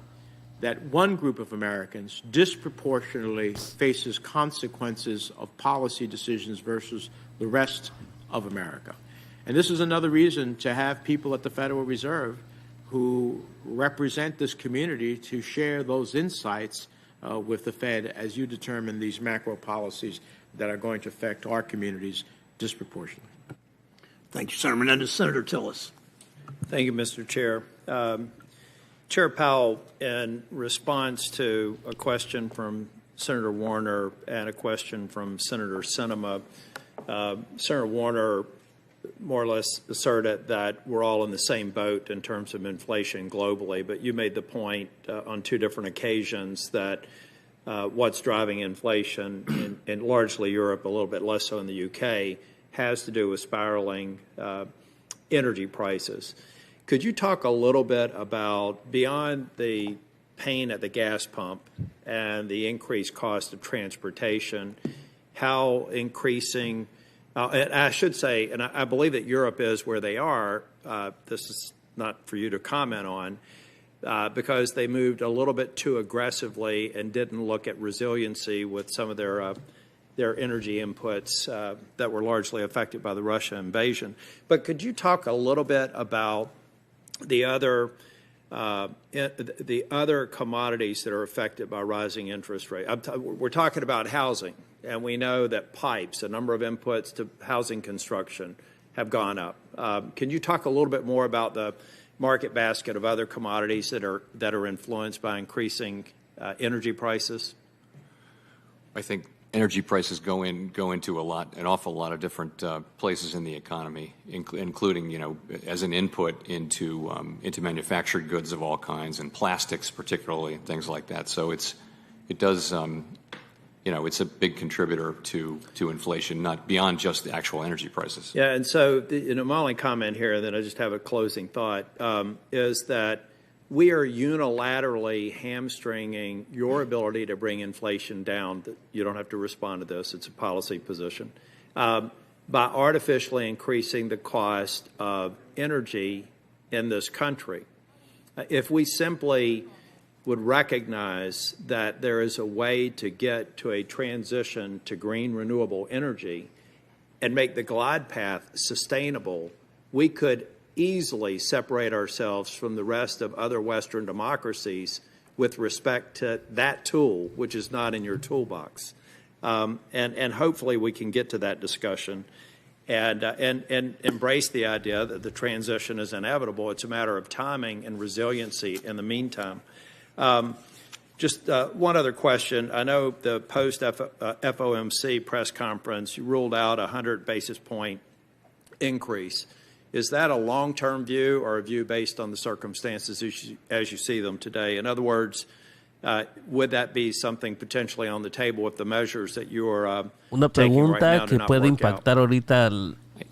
that one group of Americans disproportionately faces consequences of policy decisions versus the rest of America. And this is another reason to have people at the Federal Reserve who represent this community to share those insights with the Fed as you determine these macro policies that are going to affect our communities disproportionately. Thank you, Senator Menendez. Senator Tillis. Thank you, Mr. Chair. Chair Powell, in response to a question from Senator Warner and a question from Senator Sinema, Senator Warner more or less asserted that we're all in the same boat in terms of inflation globally, but you made the point on two different occasions that what's driving inflation in largely Europe, a little bit less so in the UK, has to do with spiraling energy prices. Could you talk a little bit about, beyond the pain at the gas pump and the increased cost of transportation, how increasing, and I should say, and I believe that Europe is where they are, this is not for you to comment on, because they moved a little bit too aggressively and didn't look at resiliency with some of their energy inputs that were largely affected by the Russia invasion. But could you talk a little bit about the other commodities that are affected by rising interest rates? We're talking about housing, and we know that pipes, a number of inputs to housing construction, have gone up. Can you talk a little bit more about the market basket of other commodities that are influenced by increasing energy prices? I think energy prices go into an awful lot of different places in the economy, including, you know, as an input into manufactured goods of all kinds, and plastics particularly, and things like that. So it's a big contributor to inflation, not beyond just the actual energy prices. Yeah, and so my only comment here, and then I just have a closing thought, is that we are unilaterally hamstringing your ability to bring inflation down. You don't have to respond to this. It's a policy position. By artificially increasing the cost of energy in this country. If we simply would recognize that there is a way to get to a transition to green renewable energy and make the glide path sustainable, we could easily separate ourselves from the rest of other Western democracies with respect to that tool, which is not in your toolbox. And hopefully we can get to that discussion and embrace the idea that the transition is inevitable. It's a matter of timing and resiliency in the meantime. Just one other question. I know the post-FOMC press conference, you ruled out a 100 basis point increase. Is that a long-term view or a view based on the circumstances as you see them today? In other words, Would that be something potentially on the table if the measures that you're Una taking right pregunta now que do not puede work out? impactar ahorita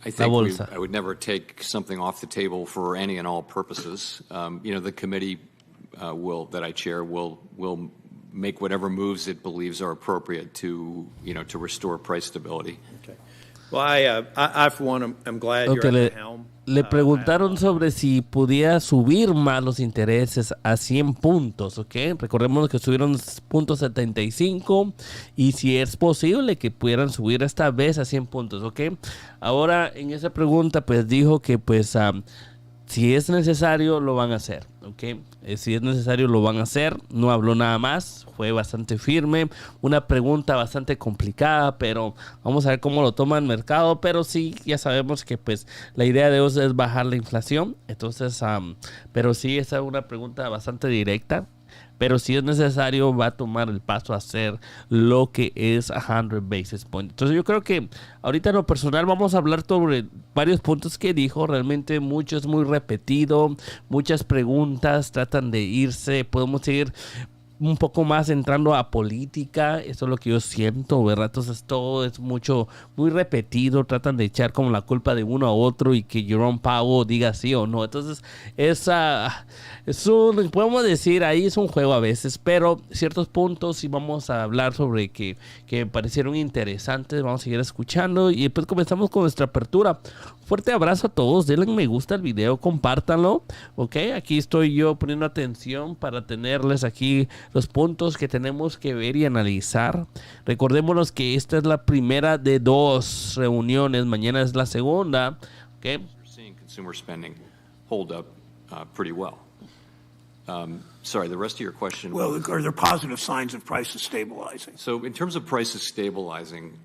I la think bolsa. I would never take something off the table for any and all purposes. The committee that I chair will make whatever moves it believes are appropriate to restore price stability. Okay. Well, I for one, am glad Okay, you're at the helm. le preguntaron sobre si podía subir más los intereses a 100 puntos, ¿ok? Recordemos que subieron .75 y si es posible que pudieran subir esta vez a 100 puntos, ¿ok? Ahora, en esa pregunta, pues dijo que pues si es necesario, lo van a hacer, ¿ok? Si es necesario, lo van a hacer. No habló nada más, fue bastante firme. Una pregunta bastante complicada, pero vamos a ver cómo lo toma el mercado. Pero sí, ya sabemos que pues la idea de ellos es bajar la inflación. Entonces, pero sí, esa es una pregunta bastante directa. Pero si es necesario, va a tomar el paso a hacer lo que es 100 basis points. Entonces yo creo que ahorita en lo personal vamos a hablar sobre varios puntos que dijo. Realmente mucho es muy repetido, muchas preguntas tratan de irse. Podemos seguir un poco más entrando a política, eso es lo que yo siento, ¿verdad? Entonces todo es muy repetido, tratan de echar como la culpa de uno a otro y que Jerome Powell diga sí o no. Entonces podemos decir, ahí es un juego a veces, pero ciertos puntos sí vamos a hablar sobre que me parecieron interesantes, vamos a seguir escuchando y después comenzamos con nuestra apertura. Fuerte abrazo a todos, denle me gusta al video, compártanlo, ok, aquí estoy yo poniendo atención para tenerles aquí los puntos que tenemos que ver y analizar. Recordémonos que esta es la primera de 2 reuniones, mañana es la segunda, ok. We're seeing consumer spending hold up pretty well. Sorry, the rest of your question. Well, are there positive signs of prices stabilizing? So in terms of prices stabilizing,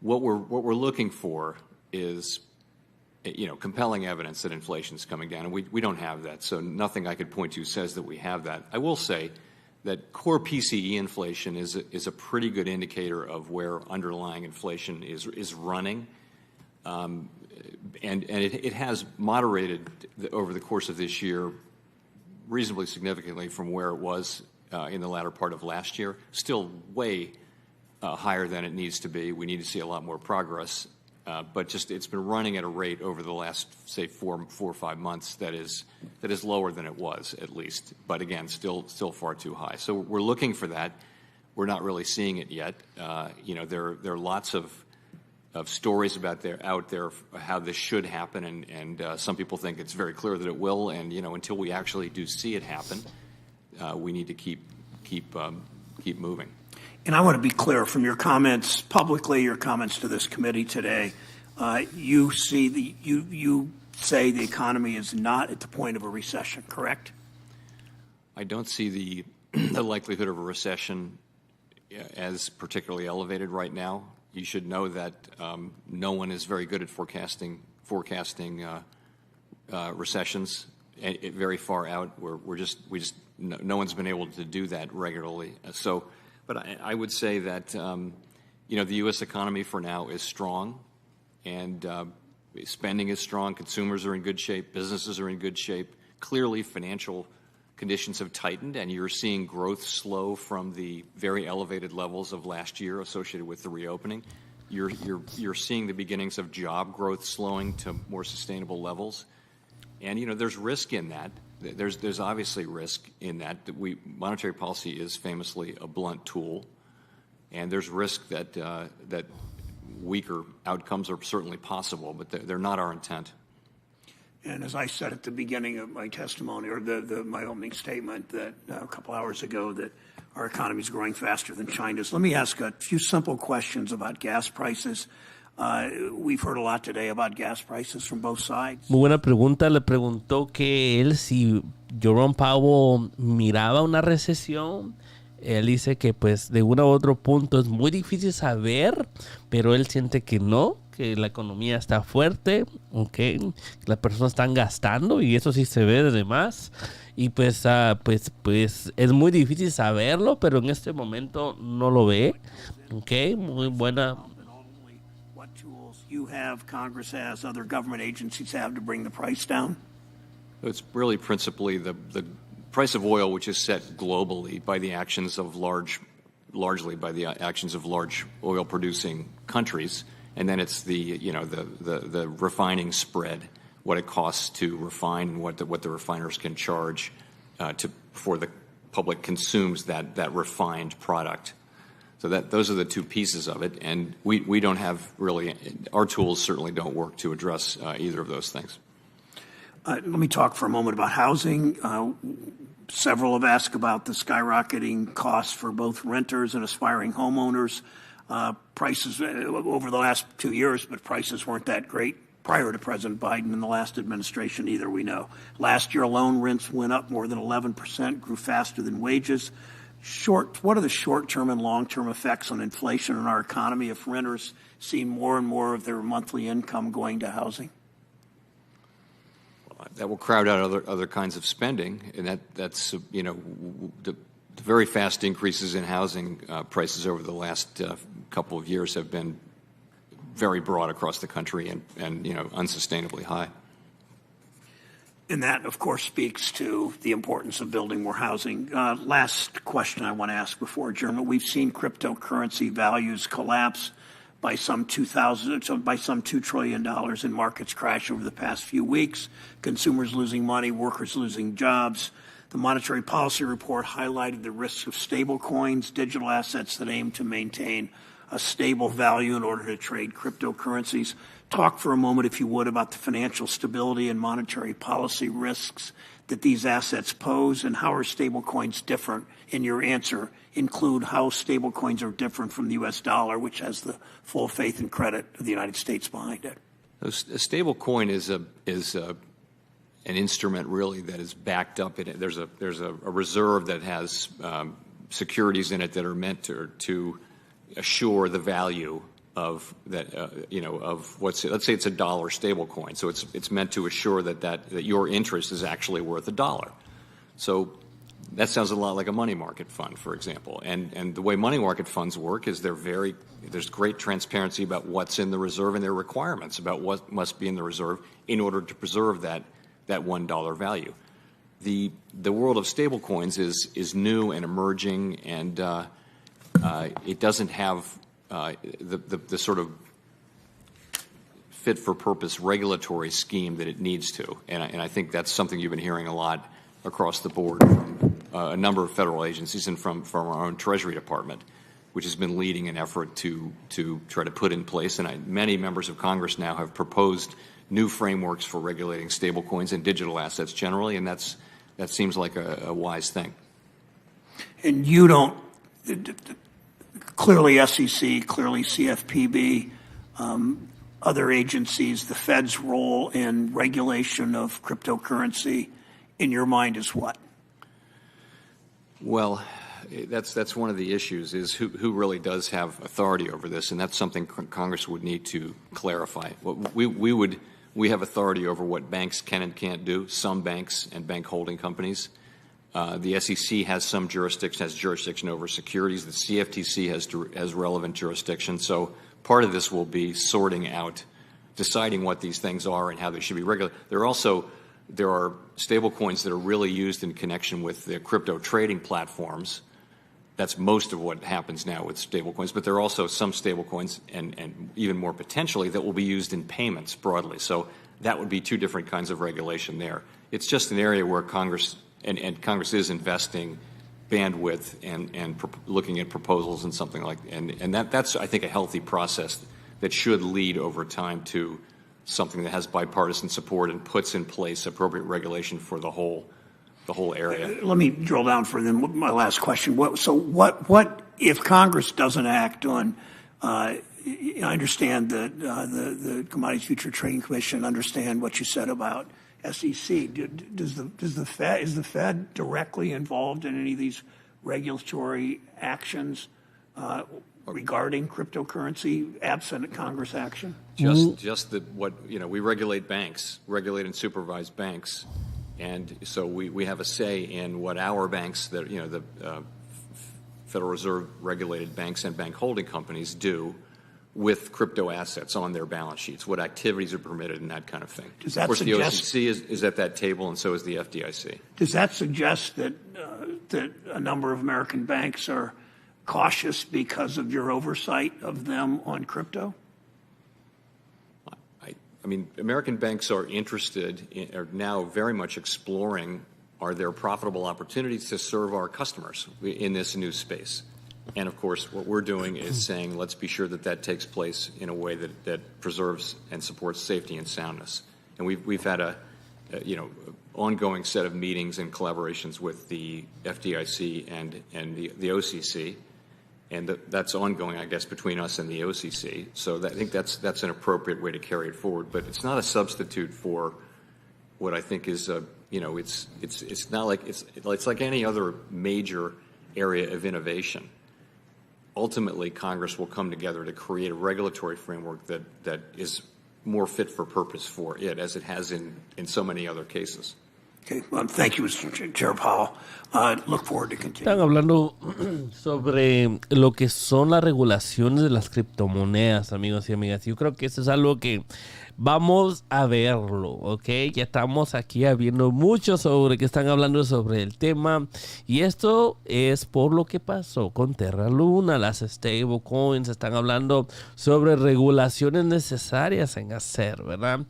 what we're looking for is, compelling evidence that inflation is coming down, and we don't have that. So nothing I could point to says that we have that. I will say that core PCE inflation is a pretty good indicator of where underlying inflation is running, and it has moderated over the course of this year reasonably significantly from where it was in the latter part of last year. Still way higher than it needs to be. We need to see a lot more progress. But just it's been running at a rate over the last, say, 4 or 5 months that is lower than it was, at least. But again, still far too high. So we're looking for that. We're not really seeing it yet. There are lots of stories out there how this should happen, and some people think it's very clear that it will. And until we actually do see it happen, we need to keep moving. And I want to be clear from your comments publicly, your comments to this committee today. You say the economy is not at the point of a recession, correct? I don't see the likelihood of a recession as particularly elevated right now. You should know that no one is very good at forecasting recessions very far out. No one's been able to do that regularly. But I would say that, the U.S. economy for now is strong, and spending is strong. Consumers are in good shape. Businesses are in good shape. Clearly, financial conditions have tightened, and you're seeing growth slow from the very elevated levels of last year associated with the reopening. You're seeing the beginnings of job growth slowing to more sustainable levels, and there's risk in that. There's obviously risk in that. Monetary policy is famously a blunt tool, and there's risk that weaker outcomes are certainly possible, but they're not our intent. And as I said at the beginning of my testimony, or my opening statement, that a couple hours ago, that our economy is growing faster than China's. Let me ask a few simple questions about gas prices. We've heard a lot today about gas prices from both sides. Muy buena pregunta. Le preguntó que él, si Jerome Powell miraba una recesión. Él dice que pues de uno u otro punto es muy difícil saber, pero él siente que no, que la economía está fuerte, okay, que las personas están gastando y eso sí se ve desde más. Y pues es muy difícil saberlo, pero en este momento no lo ve. Okay, muy buena. What tools you have, Congress has, other government agencies have to bring the price down? It's really principally the price of oil, which is set globally by the actions of largely by the actions of large oil-producing countries, and then it's the refining spread, what it costs to refine, and what the refiners can charge before the public consumes that refined product. So those are the two pieces of it, and we don't have really, our tools certainly don't work to address either of those things. Let me talk for a moment about housing. Several have asked about the skyrocketing costs for both renters and aspiring homeowners. Prices over the last 2 years, but prices weren't that great prior to President Biden and the last administration either, we know. Last year alone, rents went up more than 11%, grew faster than wages. What are the short-term and long-term effects on inflation in our economy if renters see more and more of their monthly income going to housing? Well, that will crowd out other kinds of spending, and that's the very fast increases in housing prices over the last couple of years have been very broad across the country and unsustainably high. And that, of course, speaks to the importance of building more housing. Last question I want to ask before adjournment. We've seen cryptocurrency values collapse by some $2 trillion and markets crash over the past few weeks. Consumers losing money, workers losing jobs. The Monetary Policy Report highlighted the risks of stable coins, digital assets that aim to maintain a stable value in order to trade cryptocurrencies. Talk for a moment, if you would, about the financial stability and monetary policy risks that these assets pose, and how are stablecoins different? In your answer, include how stablecoins are different from the U.S. dollar, which has the full faith and credit of the United States behind it. A stablecoin is an instrument really that is backed up. There's a reserve that has securities in it that are meant to assure the value of that, of let's say it's $1 stable coin. So it's meant to assure that your interest is actually worth $1. So that sounds a lot like a money market fund, for example. And the way money market funds work is there's great transparency about what's in the reserve and their requirements about what must be in the reserve in order to preserve that $1 value. The world of stable coins is new and emerging, and it doesn't have the sort of fit-for-purpose regulatory scheme that it needs to. And I think that's something you've been hearing a lot across the board from a number of federal agencies and from our own Treasury Department, which has been leading an effort to try to put in place. And many members of Congress now have proposed new frameworks for regulating stablecoins and digital assets generally, and that seems like a wise thing. And you don't clearly SEC, clearly CFPB, other agencies, the Fed's role in regulation of cryptocurrency, in your mind, is what? Well, that's one of the issues, is who really does have authority over this, and that's something Congress would need to clarify. We have authority over what banks can and can't do, some banks and bank holding companies. The SEC has jurisdiction over securities. The CFTC has relevant jurisdiction. So part of this will be sorting out, deciding what these things are and how they should be regulated. There are stable coins that are really used in connection with the crypto trading platforms. That's most of what happens now with stable coins, but there are also some stable coins and even more potentially that will be used in payments broadly. So that would be two different kinds of regulation there. It's just an area where Congress Congress is investing bandwidth and looking at proposals and something like and that's I think a healthy process that should lead over time to something that has bipartisan support and puts in place appropriate regulation for the whole area. Let me drill down for them. My last question. What if Congress doesn't act on? I understand that the Commodities Future Trading Commission understand what you said about SEC. Is the Fed directly involved in any of these regulatory actions regarding cryptocurrency, absent Congress action? Just that we regulate banks, regulate and supervise banks, and so we have a say in what our banks, the Federal Reserve regulated banks and bank holding companies do with crypto assets on their balance sheets, what activities are permitted and that kind of thing. Does that of course, suggest, the OCC is at that table, and so is the FDIC. Does that suggest that a number of American banks are cautious because of your oversight of them on crypto? I mean, American banks are are now very much exploring, are there profitable opportunities to serve our customers in this new space? And of course, what we're doing is saying, let's be sure that that takes place in a way that preserves and supports safety and soundness. And we've had a ongoing set of meetings and collaborations with the FDIC and the OCC, and that's ongoing, I guess, between us and the OCC. So I think that's an appropriate way to carry it forward. But it's not a substitute for what I think is it's not like it's like any other major area of innovation. Ultimately, Congress will come together to create a regulatory framework that is more fit for purpose for it, as it has in so many other cases. Okay, thank you, Mr. Chair Powell. Look forward to continuing. Están hablando sobre lo que son las regulaciones de las criptomonedas, amigos y amigas. Yo creo que eso es algo que vamos a verlo, ¿ok? Ya estamos aquí viendo mucho sobre que están hablando sobre el tema. Y esto es por lo que pasó con Terra Luna, las stablecoins. Están hablando sobre regulaciones necesarias en hacer, ¿verdad?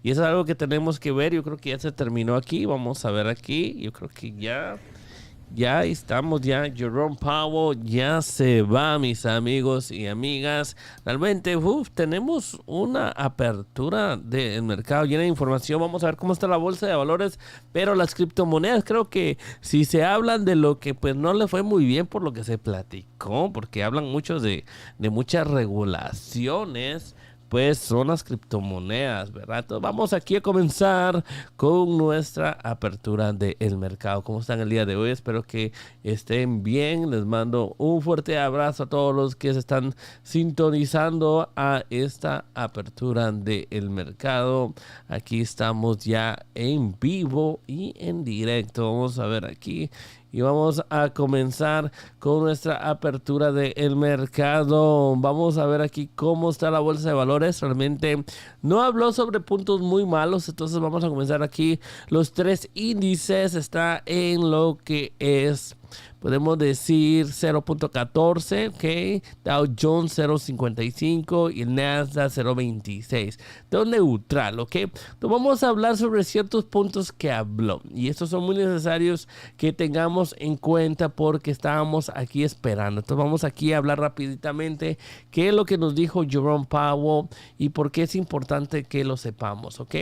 Y eso es algo que tenemos que ver. Yo creo que ya se terminó aquí. Vamos a ver aquí. Yo creo que ya estamos, Jerome Powell ya se va, mis amigos y amigas. Realmente tenemos una apertura del mercado llena de información. Vamos a ver cómo está la bolsa de valores, pero las criptomonedas, creo que si se hablan de lo que pues no le fue muy bien por lo que se platicó, porque hablan mucho de muchas regulaciones, pues son las criptomonedas, ¿verdad? Entonces vamos aquí a comenzar con nuestra apertura del mercado. ¿Cómo están el día de hoy? Espero que estén bien. Les mando un fuerte abrazo a todos los que se están sintonizando a esta apertura del mercado. Aquí estamos ya en vivo y en directo. Vamos a ver aquí. Y vamos a comenzar con nuestra apertura del mercado. Vamos a ver aquí cómo está la bolsa de valores. Realmente no habló sobre puntos muy malos. Entonces vamos a comenzar aquí. Los tres índices está en lo que es, podemos decir 0.14, ok, Dow Jones 0.55 y el Nasdaq 0.26. Todo neutral, ok. Entonces vamos a hablar sobre ciertos puntos que habló y estos son muy necesarios que tengamos en cuenta porque estábamos aquí esperando. Entonces vamos aquí a hablar rapiditamente qué es lo que nos dijo Jerome Powell y por qué es importante que lo sepamos, ok.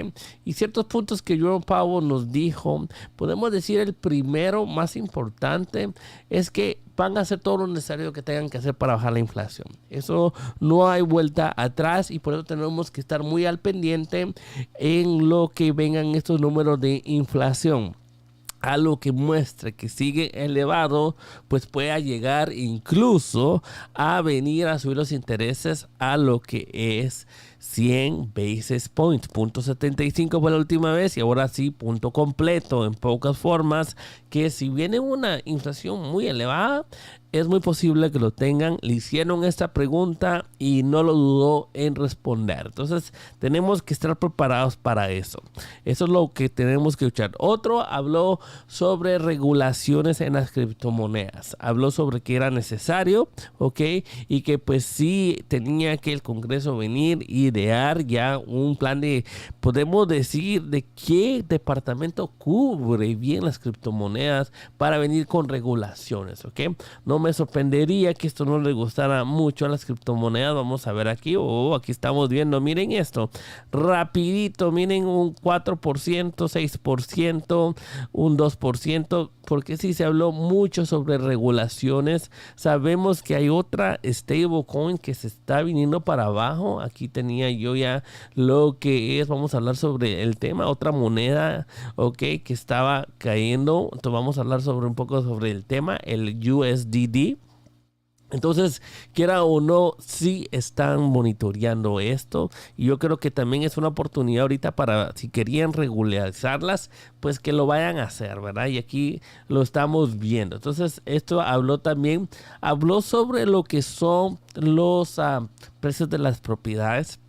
Y ciertos puntos que Jerome Powell nos dijo, podemos decir el primero más importante es que van a hacer todo lo necesario que tengan que hacer para bajar la inflación. Eso no hay vuelta atrás y por eso tenemos que estar muy al pendiente en lo que vengan estos números de inflación. Algo que muestre que sigue elevado, pues pueda llegar incluso a venir a subir los intereses a lo que es 100 basis points, 0.75 fue la última vez y ahora sí, punto completo. En pocas formas, que si viene una inflación muy elevada, es muy posible que lo tengan. Le hicieron esta pregunta y no lo dudó en responder. Entonces, tenemos que estar preparados para eso. Eso es lo que tenemos que escuchar. Otro habló sobre regulaciones en las criptomonedas. Habló sobre que era necesario, ¿ok? Y que pues sí tenía que el Congreso venir y idear ya un plan de, podemos decir, de qué departamento cubre bien las criptomonedas para venir con regulaciones, ¿ok? No me sorprendería que esto no le gustara mucho a las criptomonedas. Vamos a ver aquí. Aquí estamos viendo. Miren esto. Rapidito. Miren un 4%, 6%, un 2%. Porque sí se habló mucho sobre regulaciones. Sabemos que hay otra stablecoin que se está viniendo para abajo. Aquí tenía yo ya lo que es. Vamos a hablar sobre el tema. Otra moneda, ok, que estaba cayendo. Entonces vamos a hablar sobre un poco sobre el tema. El USDD. Entonces, quiera o no, sí están monitoreando esto. Y yo creo que también es una oportunidad ahorita para, si querían regularizarlas, pues que lo vayan a hacer, ¿verdad? Y aquí lo estamos viendo. Entonces, esto habló sobre lo que son los precios de las propiedades.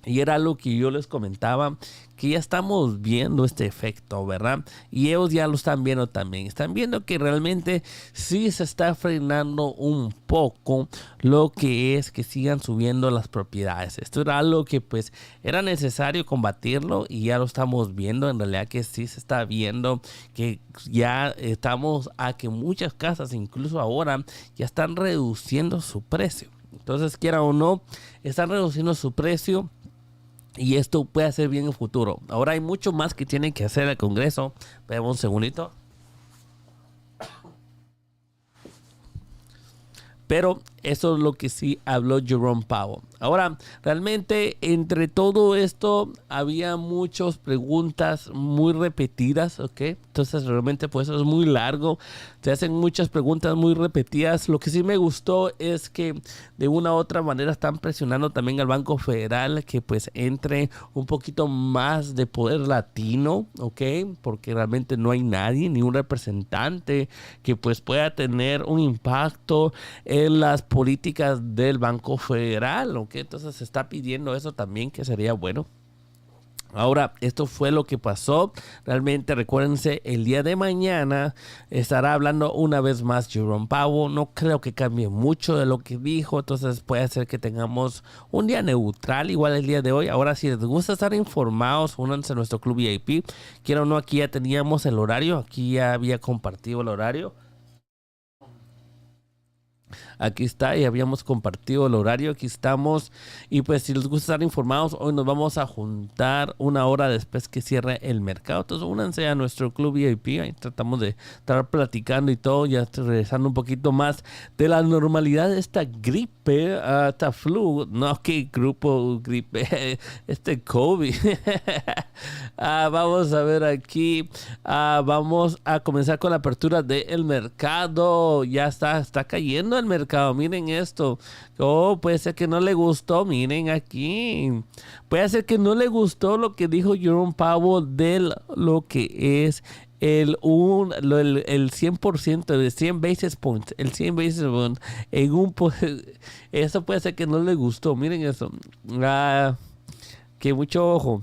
Y era lo que yo les comentaba, que ya estamos viendo este efecto, ¿verdad? Y ellos ya lo están viendo también. Están viendo que realmente sí se está frenando un poco lo que es que sigan subiendo las propiedades. Esto era algo que pues era necesario combatirlo y ya lo estamos viendo. En realidad que sí se está viendo que ya estamos a que muchas casas, incluso ahora, ya están reduciendo su precio. Entonces, quiera o no, están reduciendo su precio. Y esto puede hacer bien en el futuro. Ahora hay mucho más que tiene que hacer el Congreso. Veamos un segundito. Pero eso es lo que sí habló Jerome Powell. Ahora, realmente entre todo esto había muchas preguntas muy repetidas, ¿ok? Entonces realmente pues eso es muy largo. Se hacen muchas preguntas muy repetidas. Lo que sí me gustó es que de una u otra manera están presionando también al Banco Federal que pues entre un poquito más de poder latino, ¿ok? Porque realmente no hay nadie, ni un representante que pues pueda tener un impacto en las políticas del Banco Federal, ¿ok? Entonces se está pidiendo eso también, que sería bueno. Ahora, esto fue lo que pasó. Realmente, recuérdense, el día de mañana estará hablando una vez más Jerome Powell. No creo que cambie mucho de lo que dijo. Entonces, puede ser que tengamos un día neutral, igual el día de hoy. Ahora, si les gusta estar informados, únanse a nuestro club VIP. Quiero o no, aquí ya teníamos el horario. Aquí ya había compartido el horario. Aquí está, y habíamos compartido el horario. Aquí estamos. Y pues si les gusta estar informados, hoy nos vamos a juntar una hora después que cierre el mercado. Entonces únanse a nuestro club VIP. Ahí tratamos de estar platicando y todo. Ya estoy regresando un poquito más de la normalidad de esta gripe, esta flu. No, qué grupo gripe. Este COVID. Vamos a ver aquí. Vamos a comenzar con la apertura del mercado. Ya está cayendo el mercado. Miren esto. Puede ser que no le gustó. Miren aquí. Puede ser que no le gustó lo que dijo Jerome Powell de lo que es el 100%, de 100 basis points. El 100 basis points en un... Eso puede ser que no le gustó. Miren eso. Que mucho ojo.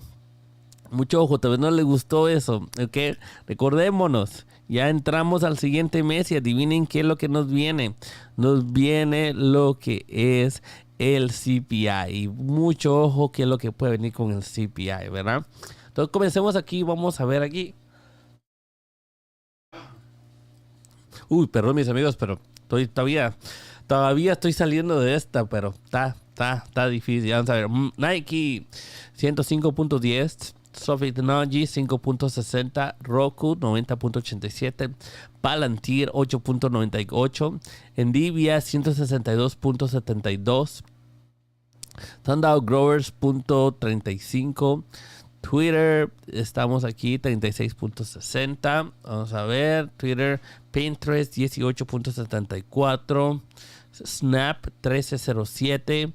Mucho ojo, tal vez no le gustó eso, ¿ok? Recordémonos, ya entramos al siguiente mes y adivinen qué es lo que nos viene. Nos viene lo que es el CPI. Y mucho ojo qué es lo que puede venir con el CPI, ¿verdad? Entonces comencemos aquí, vamos a ver aquí. Uy, perdón mis amigos, pero todavía estoy saliendo de esta, pero está difícil. Vamos a ver, Nike 105.10. Software Technology 5.60, Roku 90.87, Palantir 8.98, Nvidia 162.72, Sundown Growers .35, Twitter, estamos aquí 36.60, vamos a ver, Twitter, Pinterest 18.74, Snap 13.07,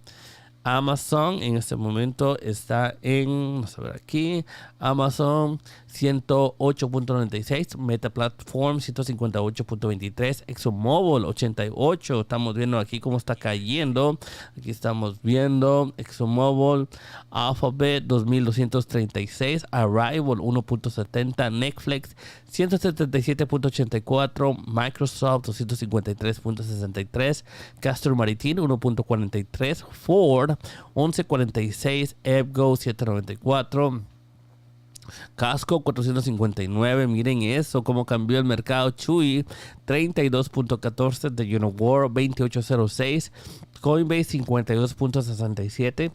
Amazon en este momento está en, vamos a ver aquí, Amazon 108.96, Meta Platform 158.23, ExxonMobil 88, estamos viendo aquí cómo está cayendo, aquí estamos viendo ExxonMobil, Alphabet 2236, Arrival 1.70, Netflix 177.84, Microsoft 253.63, Castor Maritim 1.43, Ford 11.46, EBGO 7.94, Casco 459, miren eso, cómo cambió el mercado. Chewy 32.14, The Uniworld 28.06, Coinbase 52.67,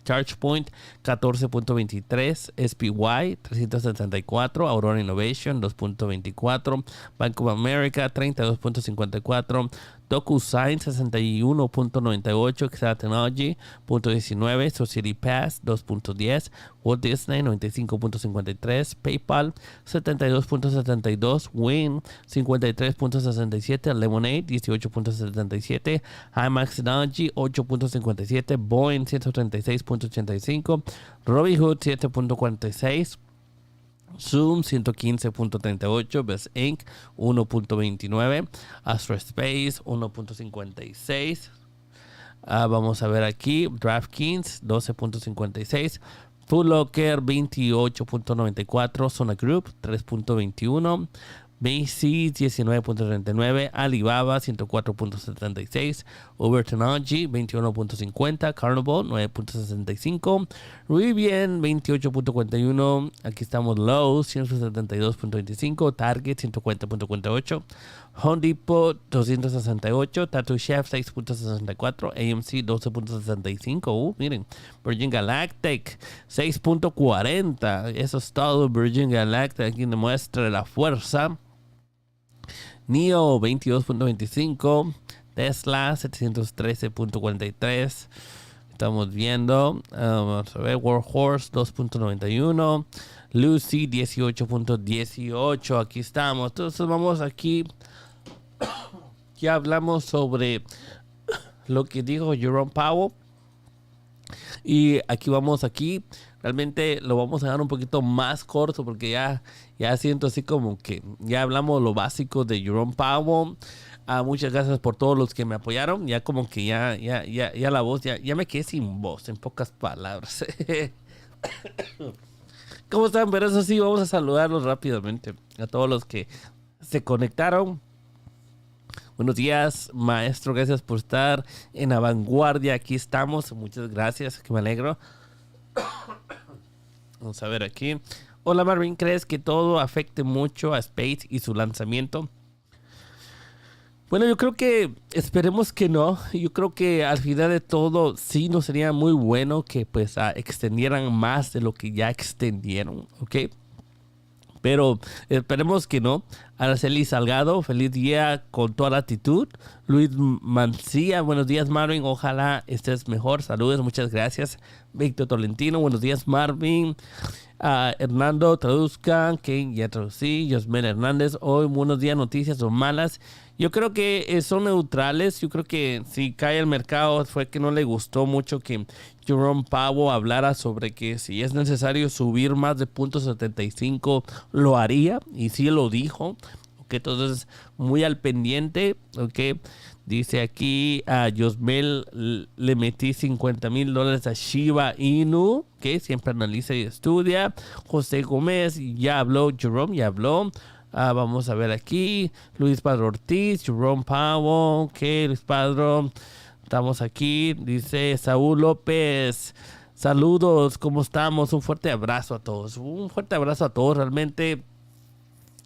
ChargePoint 14.23, SPY 374, Aurora Innovation 2.24, Bank of America 32.54, DocuSign 61.98, Excel Technology 0.19, Society Pass 2.10, Walt Disney 95.53, PayPal 72.72, Win 53.67, Lemonade 18.77, IMAX Technology 8.57, Boeing 136.85, Robinhood 7.46, Zoom 115.38, Best Inc. 1.29, Astrospace 1.56. Vamos a ver aquí, DraftKings 12.56, Foot Locker 28.94, Zona Group 3.21, Macy's 19.39, Alibaba 104.76, Uber Technology 21.50, Carnival 9.65, Rivian 28.41, aquí estamos Lowe's 172.25, Target 140.48, Home Depot 268, Tattoo Chef 6.64, AMC 12.65, miren, Virgin Galactic 6.40, eso es todo. Virgin Galactic aquí demuestra la fuerza. NIO 22.25, Tesla 713.43, estamos viendo, vamos a ver, Workhorse 2.91, Lucid 18.18, aquí estamos. Entonces vamos aquí, ya hablamos sobre lo que dijo Jerome Powell y aquí vamos realmente lo vamos a dar un poquito más corto porque ya siento así como que ya hablamos lo básico de Jerome Powell. Muchas gracias por todos los que me apoyaron. Ya como que ya la voz, ya me quedé sin voz, en pocas palabras. ¿Cómo están? Pero eso sí, vamos a saludarlos rápidamente a todos los que se conectaron. Buenos días, maestro. Gracias por estar en la vanguardia. Aquí estamos. Muchas gracias, que me alegro. Vamos a ver aquí. Hola Marvin, ¿crees que todo afecte mucho a Space y su lanzamiento? Bueno, yo creo que esperemos que no. Yo creo que al final de todo sí nos sería muy bueno que pues extendieran más de lo que ya extendieron, ¿ok? Pero esperemos que no. Araceli Salgado, feliz día con toda la actitud. Luis Mancilla, buenos días Marvin, ojalá estés mejor. Saludos, muchas gracias. Víctor Tolentino, buenos días Marvin. Hernando Traduzcan, que ya traducí. Yosmel Hernández, hoy buenos días, noticias o malas. Yo creo que son neutrales. Yo creo que si cae el mercado fue que no le gustó mucho que Jerome Powell hablara sobre que si es necesario subir más de 0.75 lo haría, y sí lo dijo. Okay, entonces muy al pendiente. Okay. Dice aquí a Yosmel, le metí $50,000 a Shiba Inu, que siempre analiza y estudia. José Gómez, ya habló. Jerome ya habló. Vamos a ver aquí. Luis Padro Ortiz, Jerome Powell. Ok, Luis Padro. Estamos aquí. Dice Saúl López. Saludos, ¿cómo estamos? Un fuerte abrazo a todos. Un fuerte abrazo a todos. Realmente,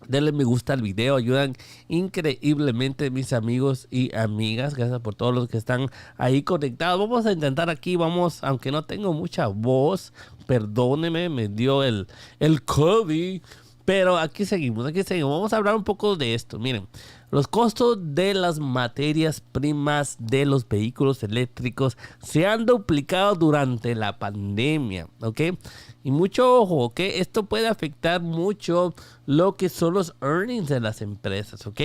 denle me gusta al video. Ayudan increíblemente mis amigos y amigas. Gracias por todos los que están ahí conectados. Vamos a intentar aquí. Vamos, aunque no tengo mucha voz. Perdóneme, me dio el COVID. Pero aquí seguimos. Vamos a hablar un poco de esto. Miren, los costos de las materias primas de los vehículos eléctricos se han duplicado durante la pandemia, ¿ok? Y mucho ojo, ¿ok? Esto puede afectar mucho lo que son los earnings de las empresas, ¿ok?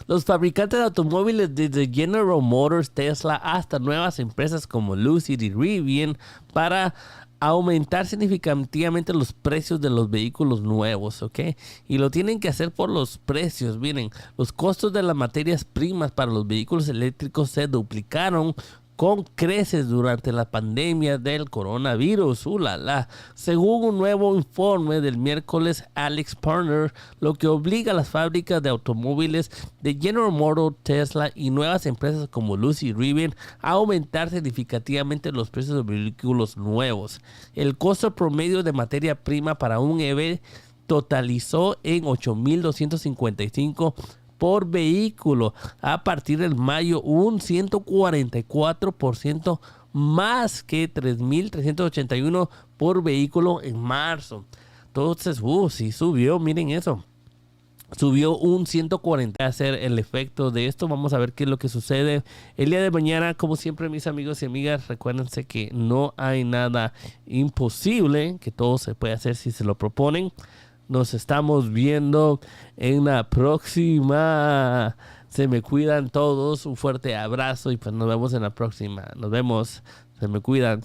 Los fabricantes de automóviles desde General Motors, Tesla, hasta nuevas empresas como Lucid y Rivian para aumentar significativamente los precios de los vehículos nuevos, ¿ok? Y lo tienen que hacer por los precios. Miren, los costos de las materias primas para los vehículos eléctricos se duplicaron con creces durante la pandemia del coronavirus. Según un nuevo informe del miércoles Alex Partner, lo que obliga a las fábricas de automóviles de General Motors, Tesla y nuevas empresas como Lucid y Rivian a aumentar significativamente los precios de vehículos nuevos. El costo promedio de materia prima para un EV totalizó en $8,255 por vehículo a partir del mayo, un 144% más que $3,381 por vehículo en marzo. Entonces, sí subió, miren eso. subió un 140 a hacer el efecto de esto. Vamos a ver qué es lo que sucede el día de mañana. Como siempre, mis amigos y amigas, recuérdense que no hay nada imposible, que todo se puede hacer si se lo proponen. Nos estamos viendo en la próxima. Se me cuidan todos. Un fuerte abrazo y pues nos vemos en la próxima. Nos vemos. Se me cuidan.